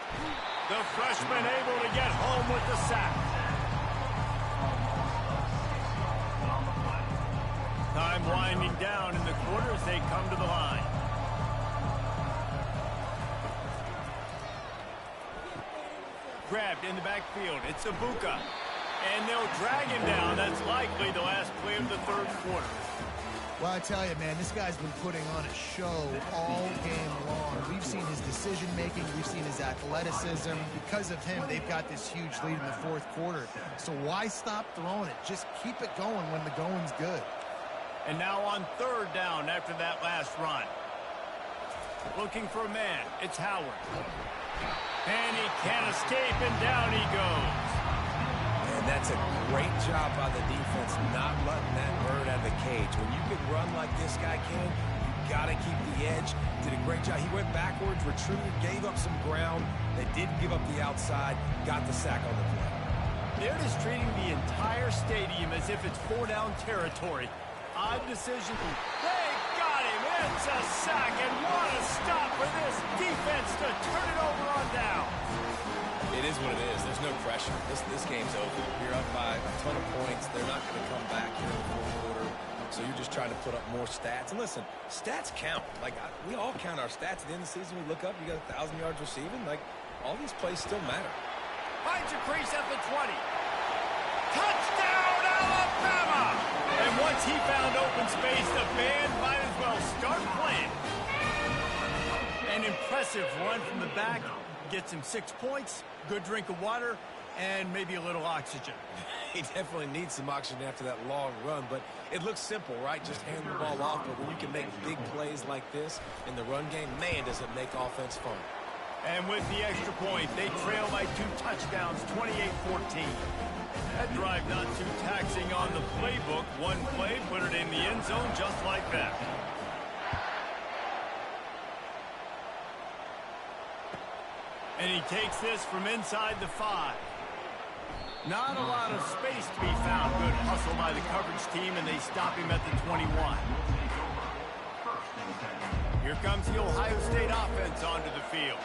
The freshman able to get home with the sack. Time winding down in the quarter as they come to the line. Grabbed in the backfield. It's Ibuka. And they'll drag him down. That's likely the last play of the third quarter. Well, I tell you, man, this guy's been putting on a show all game long. We've seen his decision-making. We've seen his athleticism. Because of him, they've got this huge lead in the 4th quarter. So why stop throwing it? Just keep it going when the going's good. And now on 3rd down after that last run. Looking for a man. It's Howard. And he can't escape, and down he goes. And that's a great job by the defense, not letting that bird out of the cage. When you can run like this guy can, you got to keep the edge. Did a great job. He went backwards, retreated, gave up some ground. They didn't give up the outside, got the sack on the play. They're just treating the entire stadium as if it's four-down territory. Odd decision. They got him. It's a sack, and what a stop for this defense to turn it over on down. It is what it is. There's no pressure. This game's over. You're up by a ton of points. They're not going to come back here in the fourth quarter. So you're just trying to put up more stats. And listen, stats count. Like, we all count our stats. At the end of the season, we look up, you got 1,000 yards receiving. Like, all these plays still matter. Finds a crease at the 20. Touchdown, Alabama! And once he found open space, the band might as well start playing. An impressive run from the back. Gets him 6 points, good drink of water, and maybe a little oxygen. He definitely needs some oxygen after that long run, but it looks simple, right? Just hand the ball off, but when you can make big plays like this in the run game, man, does it make offense fun. And with the extra point, they trail by 2 touchdowns, 28-14. That drive not too taxing on the playbook. One play, put it in the end zone just like that. And he takes this from inside the 5. Not a lot of space to be found. Good hustle by the coverage team, and they stop him at the 21. Here comes the Ohio State offense onto the field.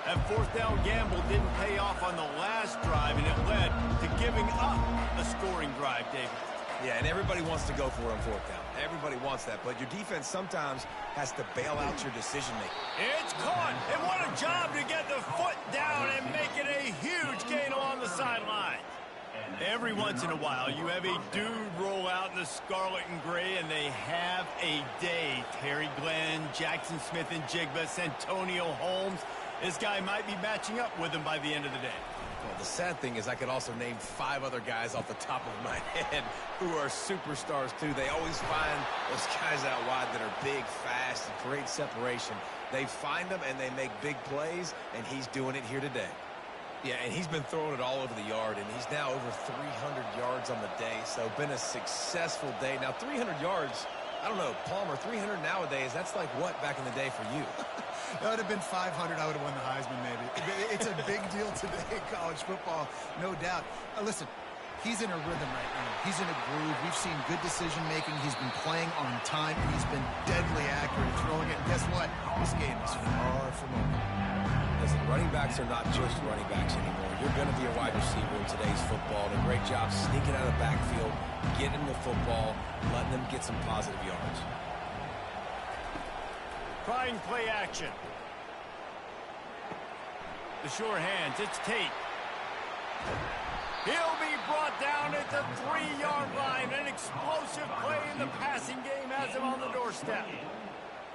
That fourth down gamble didn't pay off on the last drive, and it led to giving up a scoring drive, David. Yeah, and everybody wants to go for it on fourth down. Everybody wants that, but your defense sometimes has to bail out your decision-making. It's caught, and what a job to get the foot down and make it a huge gain along the sideline. Every once in a while, you have a dude roll out in the scarlet and gray, and they have a day. Terry Glenn, Jackson Smith and Jigba, Santonio Holmes. This guy might be matching up with him by the end of the day. Well, the sad thing is I could also name 5 other guys off the top of my head who are superstars, too. They always find those guys out wide that are big, fast, and create separation. They find them, and they make big plays, and he's doing it here today. Yeah, and he's been throwing it all over the yard, and he's now over 300 yards on the day, so been a successful day. Now, 300 yards, I don't know, Palmer, 300 nowadays, that's like what back in the day for you? That would have been 500. I would have won the Heisman, maybe. It's a big deal today in college football, no doubt. Listen, he's in a rhythm right now. He's in a groove. We've seen good decision-making. He's been playing on time. He's been deadly accurate at throwing it. And guess what? This game is far from over. Listen, running backs are not just running backs anymore. You're going to be a wide receiver in today's football. And a great job sneaking out of the backfield, getting the football, letting them get some positive yards. Trying play action. The sure hands, it's Tate. He'll be brought down at the 3-yard line. An explosive play in the passing game has him on the doorstep.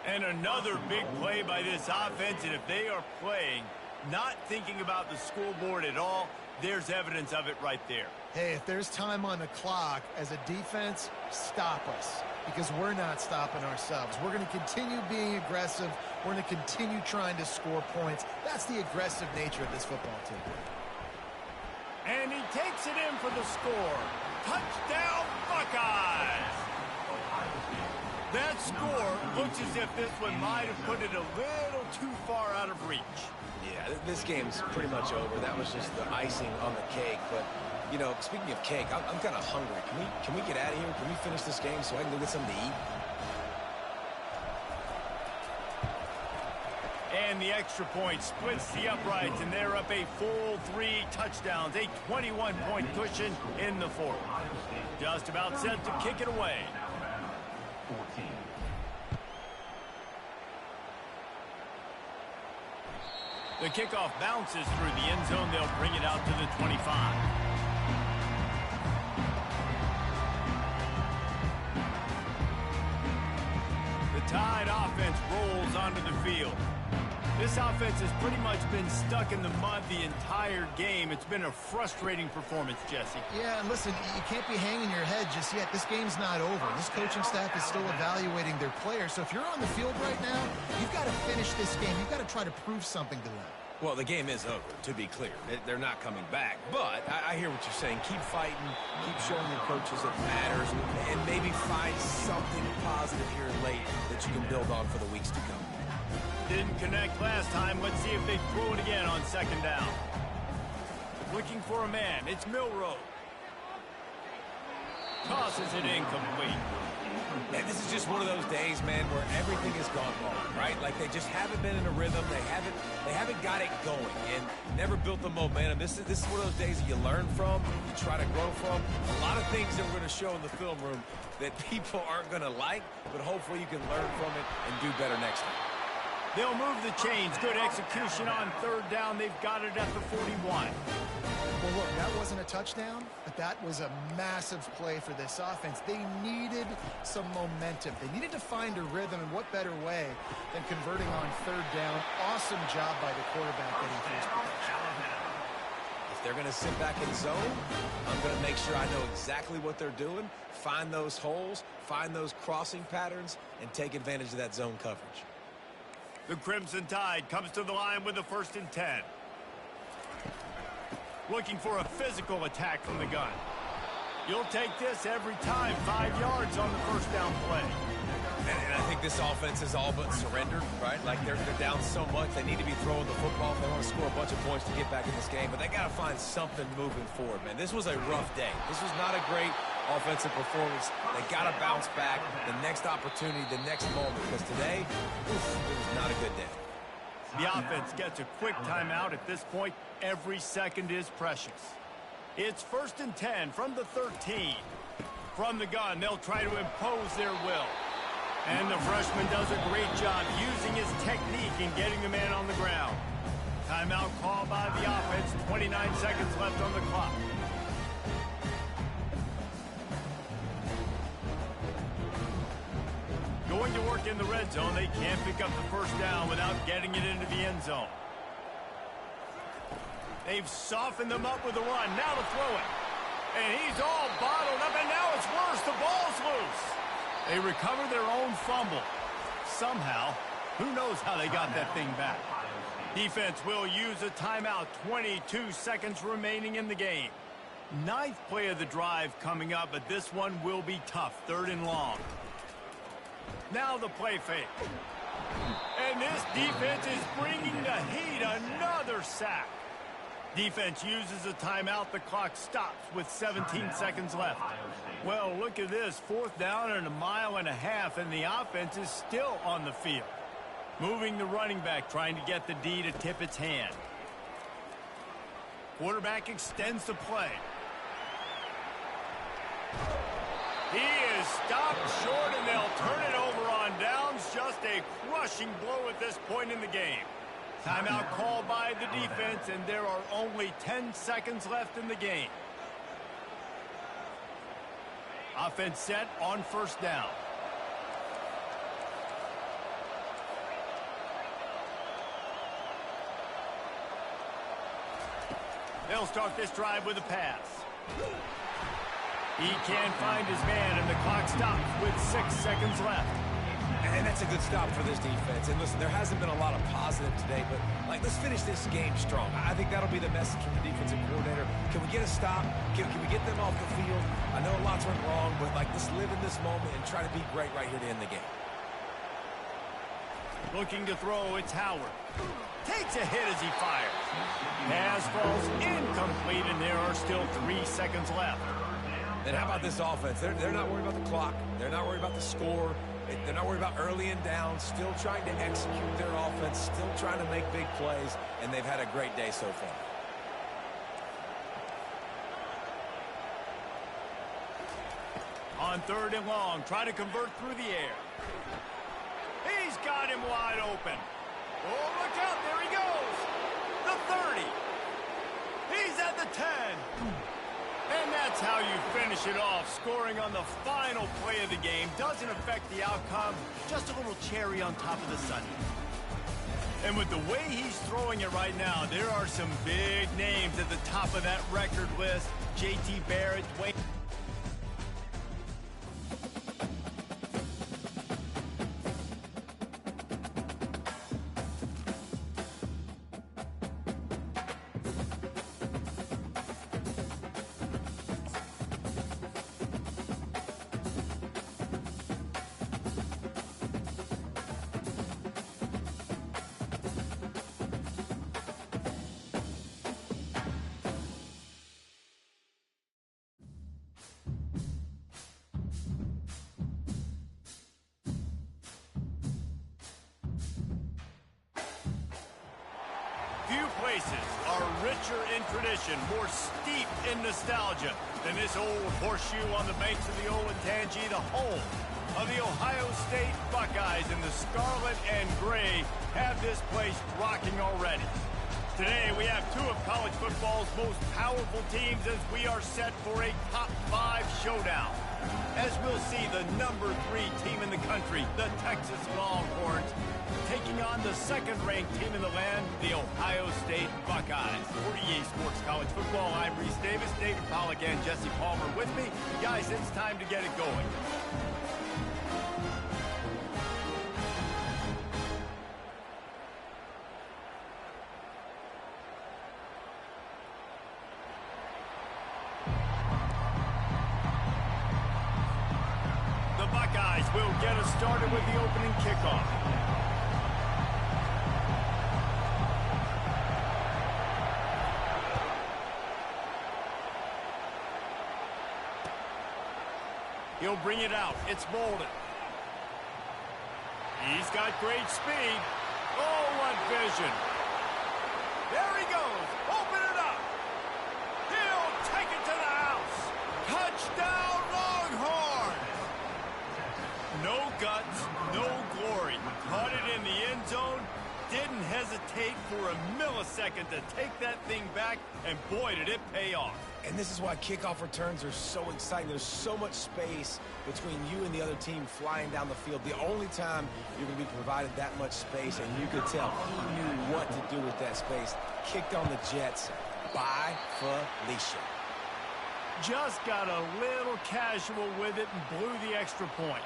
And another big play by this offense, and if they are playing, not thinking about the scoreboard at all, there's evidence of it right there. Hey, if there's time on the clock, as a defense, stop us. Because we're not stopping ourselves. We're going to continue being aggressive. We're going to continue trying to score points. That's the aggressive nature of this football team. And he takes it in for the score. Touchdown, Buckeyes! That score looks as if this one might have put it a little too far out of reach. Yeah, this game's pretty much over. That was just the icing on the cake. But, you know, speaking of cake, I'm kind of hungry. Can we get out of here? Can we finish this game so I can go get something to eat? And the extra point splits the uprights, and they're up a full 3 touchdowns, a 21-point cushion in the fourth. Just about set to kick it away. The kickoff bounces through the end zone. They'll bring it out to the 25. The Tide offense rolls onto the field. This offense has pretty much been stuck in the mud the entire game. It's been a frustrating performance, Jesse. Yeah, and listen, you can't be hanging your head just yet. This game's not over. This coaching staff is still evaluating their players. So if you're on the field right now, you've got to finish this game. You've got to try to prove something to them. Well, the game is over, to be clear. They're not coming back. But I hear what you're saying. Keep fighting. Keep showing your coaches it matters. And maybe find something positive here late that you can build on for the weeks to come. Didn't connect last time. Let's see if they throw it again on second down. Looking for a man. It's Milroe. Tosses it incomplete. And this is just one of those days, man, where everything has gone wrong, right? Like they just haven't been in a rhythm. They haven't got it going and never built the momentum. This is one of those days that you learn from, you try to grow from. A lot of things that we're going to show in the film room that people aren't going to like, but hopefully you can learn from it and do better next time. They'll move the chains. Good execution on third down. They've got it at the 41. Well, look, that wasn't a touchdown, but that was a massive play for this offense. They needed some momentum. They needed to find a rhythm, and what better way than converting on third down. Awesome job by the quarterback getting to his protection. If they're going to sit back in zone, I'm going to make sure I know exactly what they're doing, find those holes, find those crossing patterns, and take advantage of that zone coverage. The Crimson Tide comes to the line with a 1st and 10. Looking for a physical attack from the gun. You'll take this every time. 5 yards on the first down play. And I think this offense is all but surrendered, right? Like they're down so much, they need to be throwing the football if they want to score a bunch of points to get back in this game. But they got to find something moving forward, man. This was a rough day. This was not a great offensive performance. They got to bounce back the next opportunity, the next moment. Because today, it was not a good day. The offense gets a quick timeout at this point. Every second is precious. It's 1st and 10 from the 13. From the gun, they'll try to impose their will. And the freshman does a great job using his technique and getting the man on the ground. Timeout called by the offense. 29 seconds left on the clock. Going to work in the red zone. They can't pick up the first down without getting it into the end zone. They've softened them up with a run. Now to throw it. And he's all bottled up, and now it's worse. The ball's loose. They recover their own fumble. Somehow, who knows how they got that thing back. Defense will use a timeout. 22 seconds remaining in the game. 9th play of the drive coming up, but this one will be tough. 3rd and long. Now the play fake. And this defense is bringing the heat. Another sack. Defense uses a timeout. The clock stops with 17 seconds left. Well, look at this. 4th down and 1.5 miles, and the offense is still on the field. Moving the running back, trying to get the D to tip its hand. Quarterback extends the play. He is stopped short, and they'll turn it over on downs. Just a crushing blow at this point in the game. Timeout called by the defense, and there are only 10 seconds left in the game. Offense set on 1st down. They'll start this drive with a pass. He can't find his man, and the clock stops with 6 seconds left. And that's a good stop for this defense. And listen, there hasn't been a lot of positive today, but let's finish this game strong. I think that'll be the message from the defensive coordinator. Can we get a stop? Can we get them off the field? I know lots went wrong, but let's live in this moment and try to be great right here to end the game. Looking to throw, it's Howard. Takes a hit as he fires. Pass falls incomplete, and there are still 3 seconds left. And how about this offense? They're not worried about the clock. They're not worried about the score. They're not worried about early and down. Still trying to execute their offense. Still trying to make big plays. And they've had a great day so far. On 3rd and long, try to convert through the air. He's got him wide open. Oh, look out. There he goes. The 30. He's at the 10. And that's how you finish it off. Scoring on the final play of the game doesn't affect the outcome. Just a little cherry on top of the sundae. And with the way he's throwing it right now, there are some big names at the top of that record list. J.T. Barrett, Dwayne. richer in tradition, more steep in nostalgia than this old horseshoe on the banks of the Olentangy, the home of the Ohio State Buckeyes, and the scarlet and gray have this place rocking already. Today, we have two of college football's most powerful teams as we are set for a top 5 showdown. As we'll see the number 3 team in the country, the Texas Longhorns, taking on the second-ranked team in the land, the Ohio State Buckeyes. For EA Sports College Football, I'm Reese Davis, David Pollack, and Jesse Palmer with me. Guys, it's time to get it going. Buckeyes will get us started with the opening kickoff. He'll bring it out. It's Bolden. He's got great speed. Oh, what vision. There he goes. Open it up. He'll take it to the house. Touchdown, Longhorns. No guts, no glory. Caught it in the end zone. Didn't hesitate for a millisecond to take that thing back, and boy, did it pay off. And this is why kickoff returns are so exciting. There's so much space between you and the other team flying down the field. The only time you're going to be provided that much space, and you could tell he knew what to do with that space. Kicked on the Jets by Felicia. Just got a little casual with it and blew the extra point.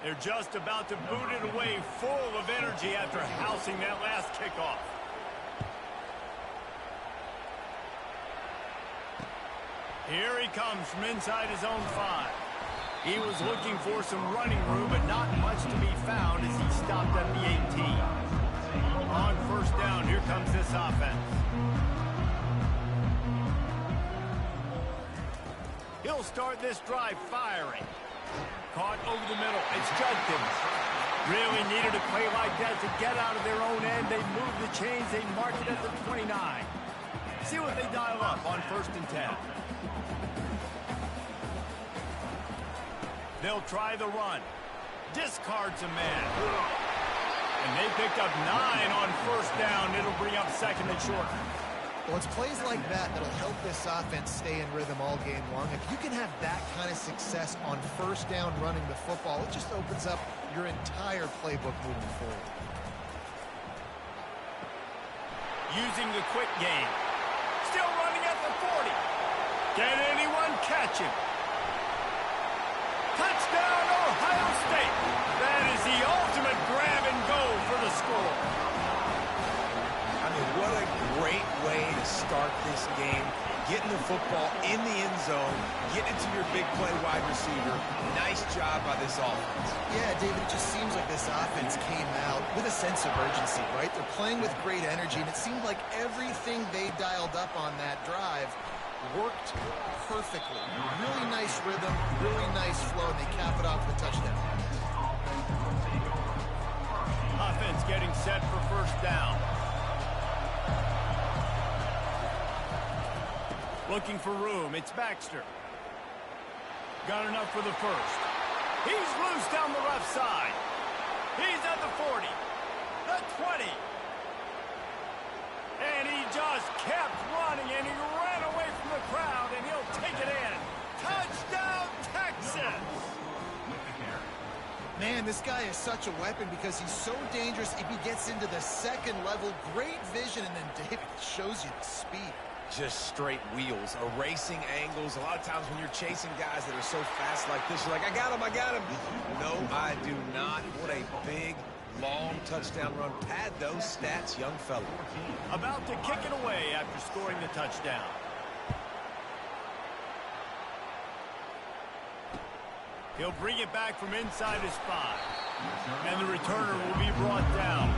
They're just about to boot it away, full of energy after housing that last kickoff. Here he comes from inside his own 5. He was looking for some running room, but not much to be found as he stopped at the 18. On first down, here comes this offense. He'll start this drive firing. Caught over the middle. It's Judkins. Really needed a play like that to get out of their own end. They moved the chains. They marked it at the 29. See what they dial up on 1st and 10. They'll try the run. Discards a man. And they picked up 9 on first down. It'll bring up 2nd and short. Well, it's plays like that that'll help this offense stay in rhythm all game long. If you can have that kind of success on first down running the football, it just opens up your entire playbook moving forward. Using the quick game. Still running at the 40. Can anyone catch him? Touchdown, Ohio State. That is the ultimate grab and go for the score. I mean, what a great way to start this game. Getting the football in the end zone, getting it to your big play wide receiver. Nice job by this offense. Yeah, David, it just seems like this offense came out with a sense of urgency, right? They're playing with great energy, and it seemed like everything they dialed up on that drive worked perfectly. Really nice rhythm, really nice flow, and they cap it off with a touchdown. Offense getting set for first down. Looking for room. It's Baxter. Got enough for the first. He's loose down the left side. He's at the 40. The 20. And he just kept running, and he ran away from the crowd, and he'll take it in. Touchdown, Texas! Man, this guy is such a weapon because he's so dangerous if he gets into the second level. Great vision, and then David shows you the speed. Just straight wheels, erasing angles. A lot of times when you're chasing guys that are so fast like this, you're like, I got him, I got him. No, I do not. What a big, long touchdown run. Pad those stats, young fella. About to kick it away after scoring the touchdown. He'll bring it back from inside his 5. And the returner will be brought down.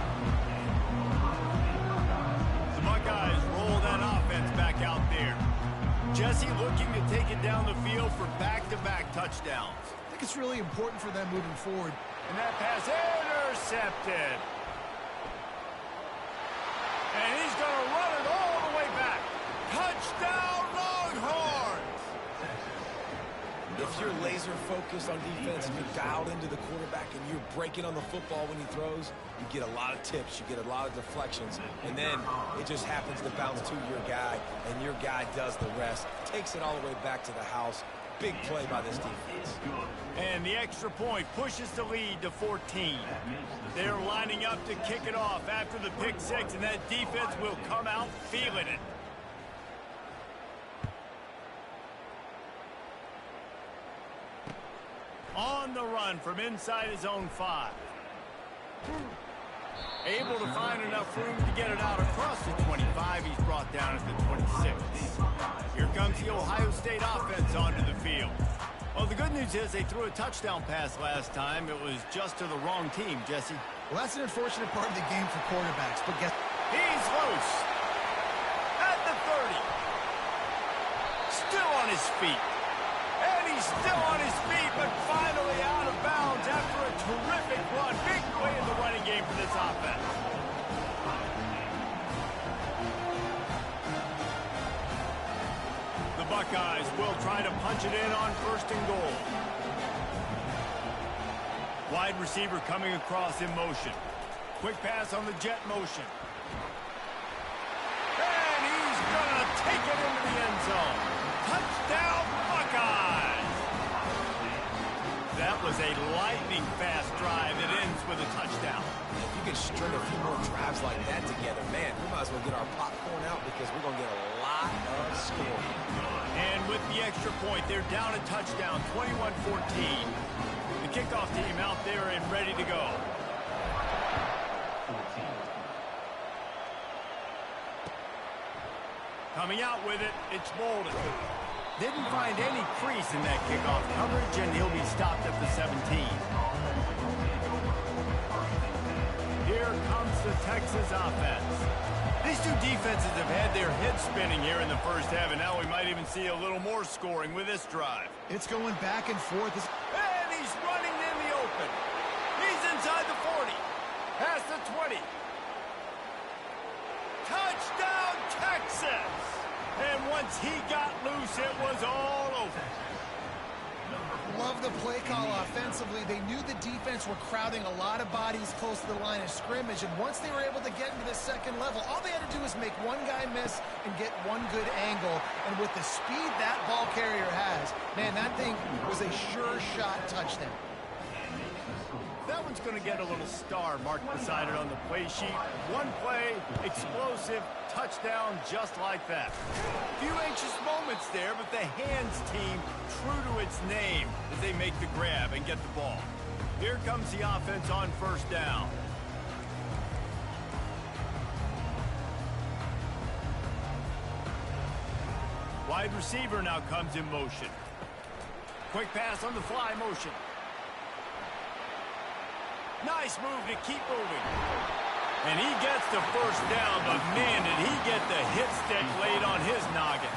The Buckeyes roll that offense back out there. Jesse looking to take it down the field for back-to-back touchdowns. I think it's really important for them moving forward. And that pass intercepted. And he's going to run it all the way back. Touchdown, Longhorns! If you're laser focused on defense and you're dialed into the quarterback and you're breaking on the football when he throws, you get a lot of tips, you get a lot of deflections, and then it just happens to bounce to your guy, and your guy does the rest, takes it all the way back to the house. Big play by this defense. And the extra point pushes the lead to 14. They're lining up to kick it off after the pick six, and that defense will come out feeling it. On the run from inside his own 5. Able to find enough room to get it out across the 25. He's brought down at the 26. Here comes the Ohio State offense onto the field. Well, the good news is they threw a touchdown pass last time. It was just to the wrong team, Jesse. Well, that's an unfortunate part of the game for quarterbacks, but guess... He's loose. At the 30. Still on his feet. And he's still on his feet, but finally out of bounds after a terrific run. Big play in the running game for this offense. The Buckeyes will try to punch it in on 1st and goal. Wide receiver coming across in motion. Quick pass on the jet motion. And he's going to take it into the end zone. Touchdown, Buckeyes! That was a lightning-fast drive that ends with a touchdown. If you can string a few more drives like that together, man, we might as well get our popcorn out because we're going to get a lot of scoring. And with the extra point, they're down a touchdown, 21-14. The kickoff team out there and ready to go. Coming out with it, it's Bolden. Didn't find any crease in that kickoff coverage, and he'll be stopped at the 17. Here comes the Texas offense. These two defenses have had their heads spinning here in the first half, and now we might even see a little more scoring with this drive. It's going back and forth. And he's running in the open. He's inside the 40. Past the 20. Touchdown, Texas! And once he got loose, it was all over. Love the play call offensively. They knew the defense were crowding a lot of bodies close to the line of scrimmage, and once they were able to get into the second level, all they had to do was make one guy miss and get one good angle. And with the speed that ball carrier has, man, that thing was a sure shot touchdown. That one's going to get a little star marked beside it on the play sheet. One play, explosive, touchdown, just like that. Few anxious moments there, but the hands team true to its name as they make the grab and get the ball. Here comes the offense on 1st down. Wide receiver now comes in motion. Quick pass on the fly motion. Nice move to keep moving. And he gets the 1st down, but man, did he get the hit stick laid on his noggin.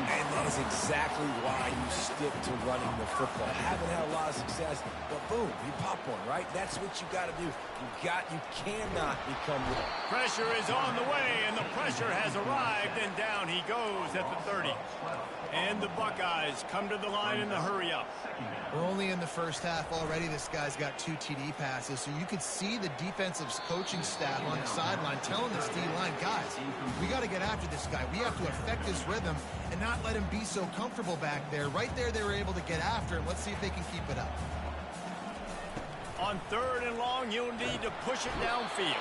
And that is exactly why you stick to running the football. Haven't had a lot of success, but boom, you pop one, right? That's what you got to do. You cannot become... Pressure is on the way, and the pressure has arrived, and down he goes at the 30. And the Buckeyes come to the line in the hurry-up. We're only in the first half already. This guy's got 2 TD passes, so you could see the defensive coaching staff on the sideline telling this D-line, guys, we got to get after this guy. We have to affect his rhythm and not let him be so comfortable back there. Right there, they were able to get after him. Let's see if they can keep it up. On 3rd and long, you'll need to push it downfield.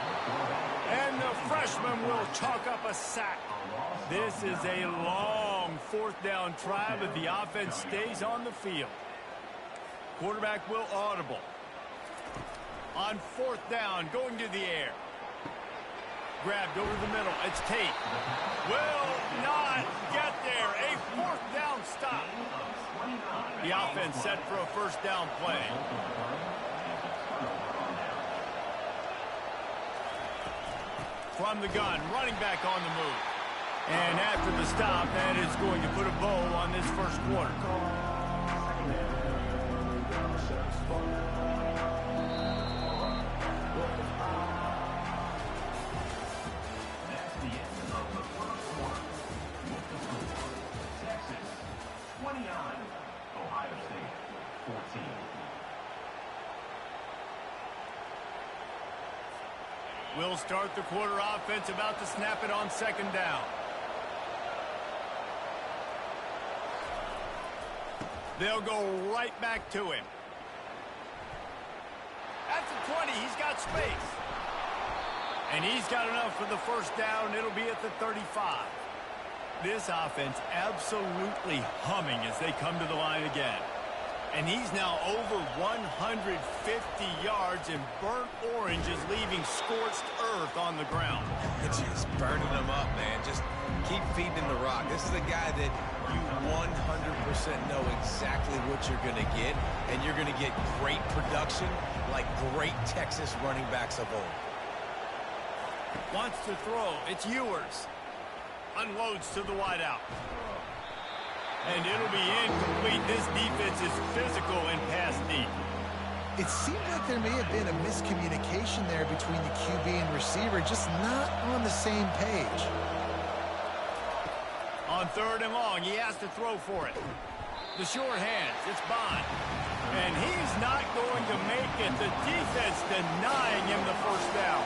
And the freshman will chalk up a sack. This is a long 4th down try, but the offense stays on the field. Quarterback will audible. On 4th down, going to the air. Grabbed over the middle. It's Tate. Will not get there. A 4th down stop. The offense set for a 1st down play. From the gun, running back on the move. And after the stop, that is going to put a bow on this 1st quarter. 14. We'll start the quarter offense, about to snap it on second down. They'll go right back to him. At the 20, he's got space. And he's got enough for the first down. It'll be at the 35. This offense absolutely humming as they come to the line again. And he's now over 150 yards, and burnt orange is leaving scorched earth on the ground. It's just burning them up, man. Just keep feeding him the rock. This is a guy that you 100% know exactly what you're going to get, and you're going to get great production like great Texas running backs of old. Wants to throw. It's Ewers. Unloads to the wideout. And it'll be incomplete. This defense is physical and pass deep. It seemed like there may have been a miscommunication there between the QB and receiver, just not on the same page. On third and long, he has to throw for it. The short hands, it's Bond. And he's not going to make it. The defense denying him the first down.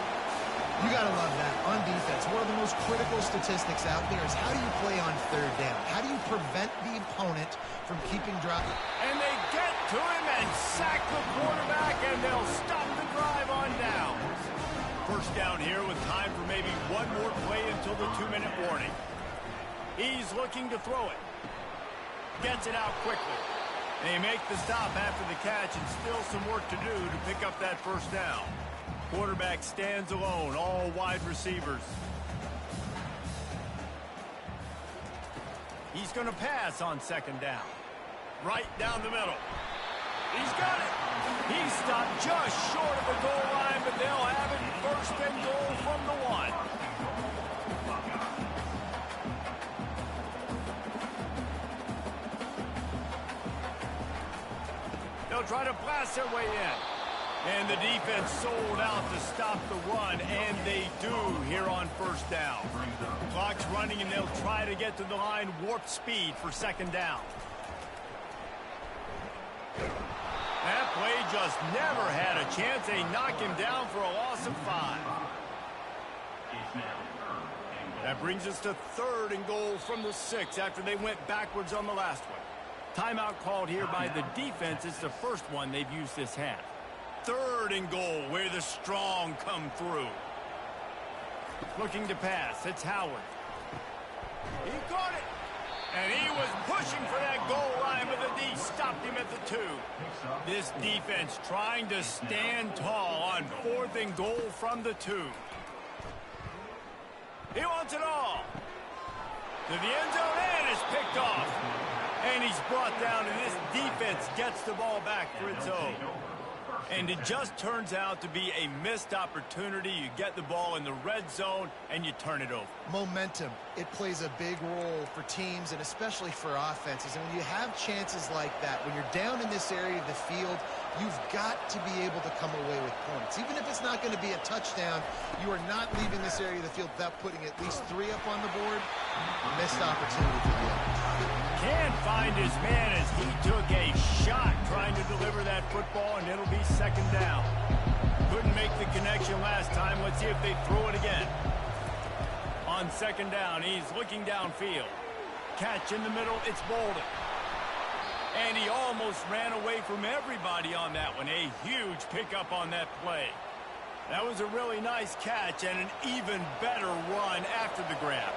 You got to love that. On defense, one of the most critical statistics out there is how do you play on third down? How do you prevent the opponent from keeping drive? And they get to him and sack the quarterback, and they'll stop the drive on down. First down here with time for maybe one more play until the 2-minute warning. He's looking to throw it. Gets it out quickly. They make the stop after the catch, and still some work to do to pick up that first down. Quarterback stands alone, all wide receivers. He's going to pass on second down. Right down the middle. He's got it. He stopped just short of the goal line, but they'll have it first and goal from the 1. They'll try to blast their way in. And the defense sold out to stop the run, and they do here on first down. Clock's running, and they'll try to get to the line warp speed for second down. That play just never had a chance. They knock him down for a loss of 5. That brings us to third and goal from the 6 after they went backwards on the last one. Timeout called here by the defense. It's the first one they've used this half. Third and goal, where the strong come through. Looking to pass, it's Howard. He caught it. And he was pushing for that goal line, but the D stopped him at the 2. This defense trying to stand tall on fourth and goal from the 2. He wants it all. To the end zone, and is picked off. And he's brought down, and this defense gets the ball back for its own. And it just turns out to be a missed opportunity. You get the ball in the red zone, and you turn it over. Momentum. It plays a big role for teams and especially for offenses. And when you have chances like that, when you're down in this area of the field, you've got to be able to come away with points. Even if it's not going to be a touchdown, you are not leaving this area of the field without putting at least 3 up on the board. Missed opportunity for the others. Can't find his man as he took a shot trying to deliver that football, and it'll be second down. Couldn't make the connection last time. Let's see if they throw it again. On second down, he's looking downfield. Catch in the middle, it's Bolden. And he almost ran away from everybody on that one. A huge pickup on that play. That was a really nice catch and an even better run after the grab.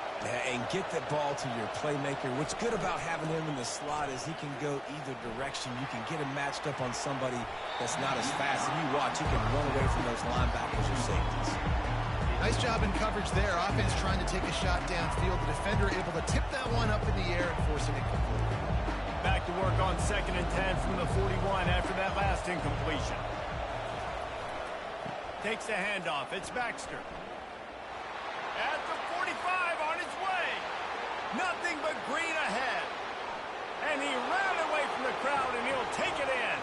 And get the ball to your playmaker. What's good about having him in the slot is he can go either direction. You can get him matched up on somebody that's not as fast. And you watch, he can run away from those linebackers or safeties. Nice job in coverage there. Offense trying to take a shot downfield. The defender able to tip that one up in the air and force it incomplete. Back to work on second and 10 from the 41 after that last incompletion. Takes the handoff. It's Baxter. At the 45 on his way. Nothing but green ahead. And he ran away from the crowd, and he'll take it in.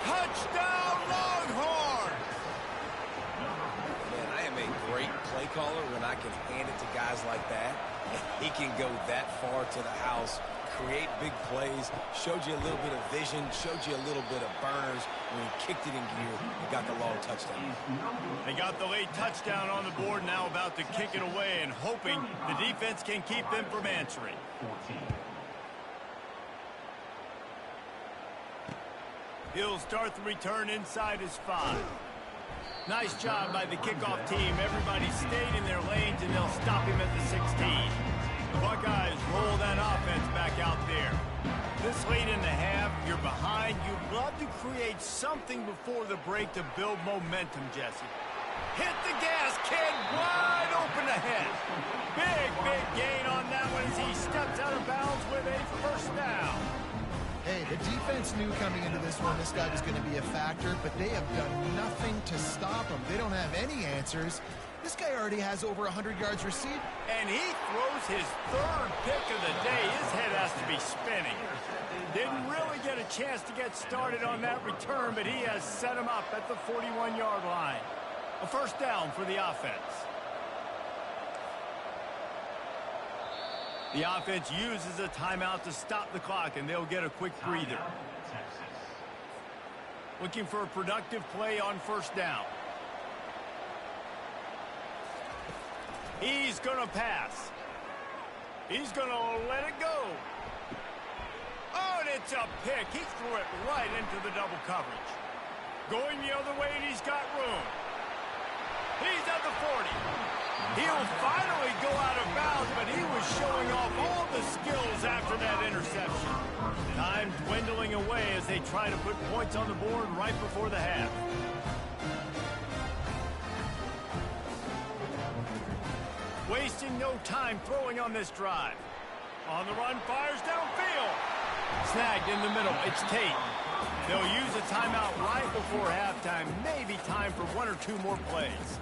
Touchdown, Longhorns! Man, I am a great play caller when I can hand it to guys like that. And he can go that far to the house create big plays, showed you a little bit of vision, showed you a little bit of burners when he kicked it in gear and got the long touchdown. They got the late touchdown on the board, now about to kick it away and hoping the defense can keep them from answering. 14. He'll start the return inside his 5. Nice job by the kickoff team. Everybody stayed in their lanes, and they'll stop him at the 16. The Buckeyes roll that offense back out there. This late in the half, you're behind. You'd love to create something before the break to build momentum, Jesse. Hit the gas, kid. Wide open ahead. Big gain on that one as he steps out of bounds with a first down. Hey, the defense knew coming into this one this guy was going to be a factor, but they have done nothing to stop him. They don't have any answers. This guy already has over 100 yards received. And he throws his 3rd pick of the day. His head has to be spinning. Didn't really get a chance to get started on that return, but he has set him up at the 41-yard line. A first down for the offense. The offense uses a timeout to stop the clock, and they'll get a quick breather. Looking for a productive play on first down. He's going to pass. He's going to let it go. Oh, and it's a pick. He threw it right into the double coverage. Going the other way, and he's got room. He's at the 40. He'll finally go out of bounds, but he was showing off all the skills after that interception. Time dwindling away as they try to put points on the board right before the half. Wasting no time throwing on this drive. On the run, fires downfield. Snagged in the middle. It's Tate. They'll use a timeout right before halftime. Maybe time for 1 or 2 more plays.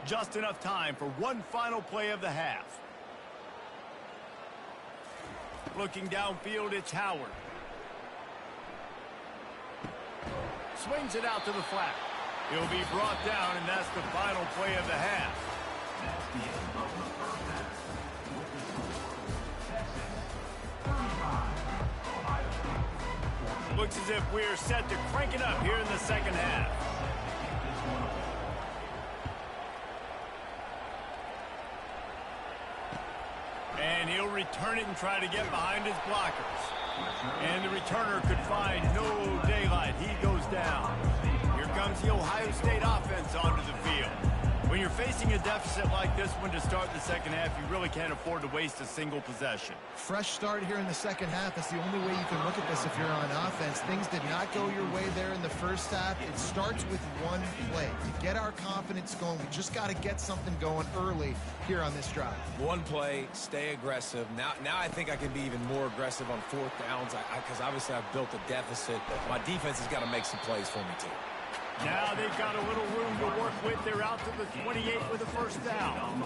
Just enough time for one final play of the half. Looking downfield, it's Howard. Swings it out to the flat. He'll be brought down, and that's the final play of the half. That's the end of the first half. With the score, Texas 35, Ohio State 14. Looks as if we're set to crank it up here in the second half. And he'll return it and try to get behind his blockers. And the returner could find no daylight. He goes down. Here comes the Ohio State offense onto the field. When you're facing a deficit like this one to start the second half, you really can't afford to waste a single possession. Fresh start here in the second half. That's the only way you can look at this if you're on offense. Things did not go your way there in the first half. It starts with one play. To get our confidence going, we just got to get something going early here on this drive. One play, stay aggressive. Now I think I can be even more aggressive on 4th downs because obviously I've built a deficit. My defense has got to make some plays for me too. Now they've got a little room to work with. They're out to the 28 with a first down.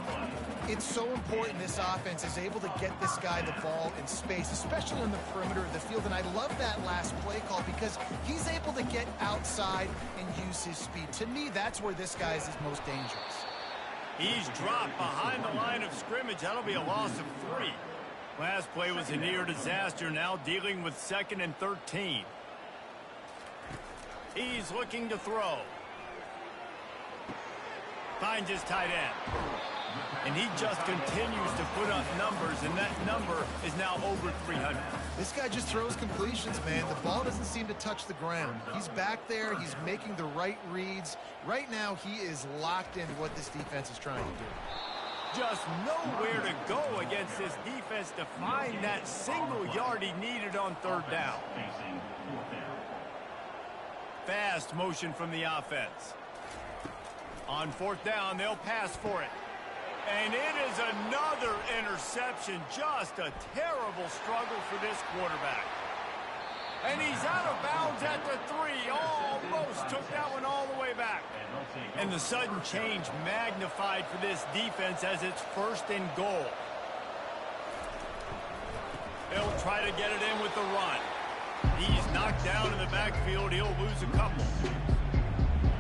It's so important this offense is able to get this guy the ball in space, especially on the perimeter of the field. And I love that last play call because he's able to get outside and use his speed. To me, that's where this guy is his most dangerous. He's dropped behind the line of scrimmage. That'll be a loss of 3. Last play was a near disaster. Now dealing with 2nd and 13. He's looking to throw. Finds his tight end. And he just continues to put up numbers, and that number is now over 300. This guy just throws completions, man. The ball doesn't seem to touch the ground. He's back there. He's making the right reads. Right now, he is locked into what this defense is trying to do. Just nowhere to go against this defense to find that single yard he needed on 3rd down. Facing 4th down. Fast motion from the offense. On 4th down, they'll pass for it. And it is another interception. Just a terrible struggle for this quarterback. And he's out of bounds at the 3. Almost took that one all the way back. And the sudden change magnified for this defense as it's 1st and goal. They'll try to get it in with the run. He's knocked down in the backfield. He'll lose a couple.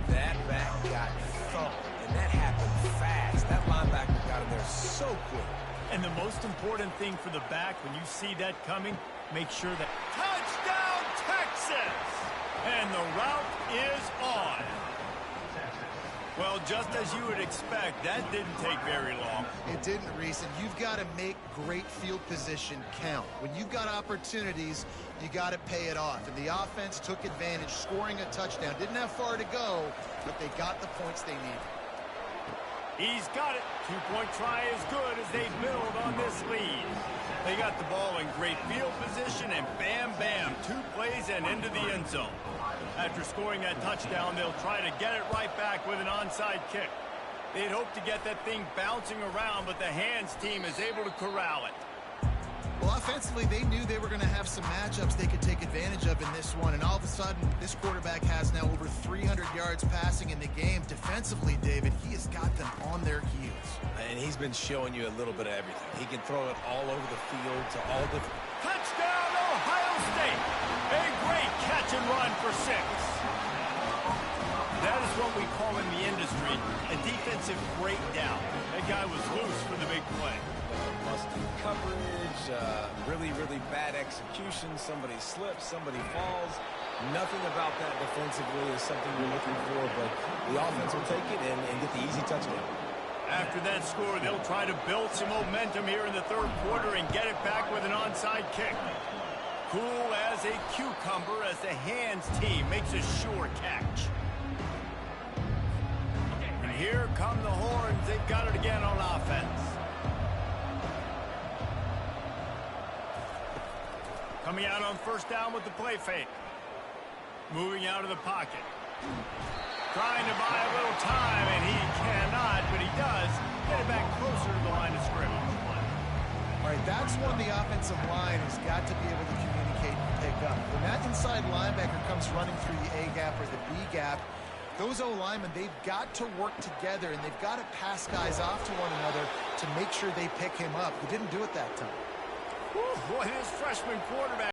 That back got thumped. So quick. And the most important thing for the back, when you see that coming, make sure that touchdown Texas! And the route is on. Well, just as you would expect, that didn't take very long. It didn't, Reese, and you've got to make great field position count. When you've got opportunities, you got to pay it off. And the offense took advantage, scoring a touchdown. Didn't have far to go, but they got the points they needed. He's got it. Two-point try is good as they build on this lead. They got the ball in great field position, and bam, bam, 2 plays and into the end zone. After scoring that touchdown, they'll try to get it right back with an onside kick. They'd hoped to get that thing bouncing around, but the hands team is able to corral it. Well, offensively, they knew they were going to have some matchups they could take advantage of in this one, and all of a sudden, this quarterback has now over 300 yards passing in the game. Defensively, David, he has got them on their heels. And he's been showing you a little bit of everything. He can throw it all over the field to all different... Touchdown, Ohio State! A great catch and run for 6. That is what we call in the industry a defensive breakdown. That guy was loose for the big play. Busted coverage, really, really bad execution. Somebody slips, somebody falls. Nothing about that defensively is something you're looking for, but the offense will take it and get the easy touchdown. After that score, they'll try to build some momentum here in the third quarter and get it back with an onside kick. Cool as a cucumber as the hands team makes a sure catch. And here come the horns. They've got it again on offense. Coming out on first down with the play fake. Moving out of the pocket. Trying to buy a little time, and he cannot, but he does get it back closer to the line of scrimmage. All right, that's one the offensive line has got to be able to communicate and pick up. When that inside linebacker comes running through the A gap or the B gap, those O-linemen, they've got to work together, and they've got to pass guys off to one another to make sure they pick him up. He didn't do it that time. Whew, boy, this freshman quarterback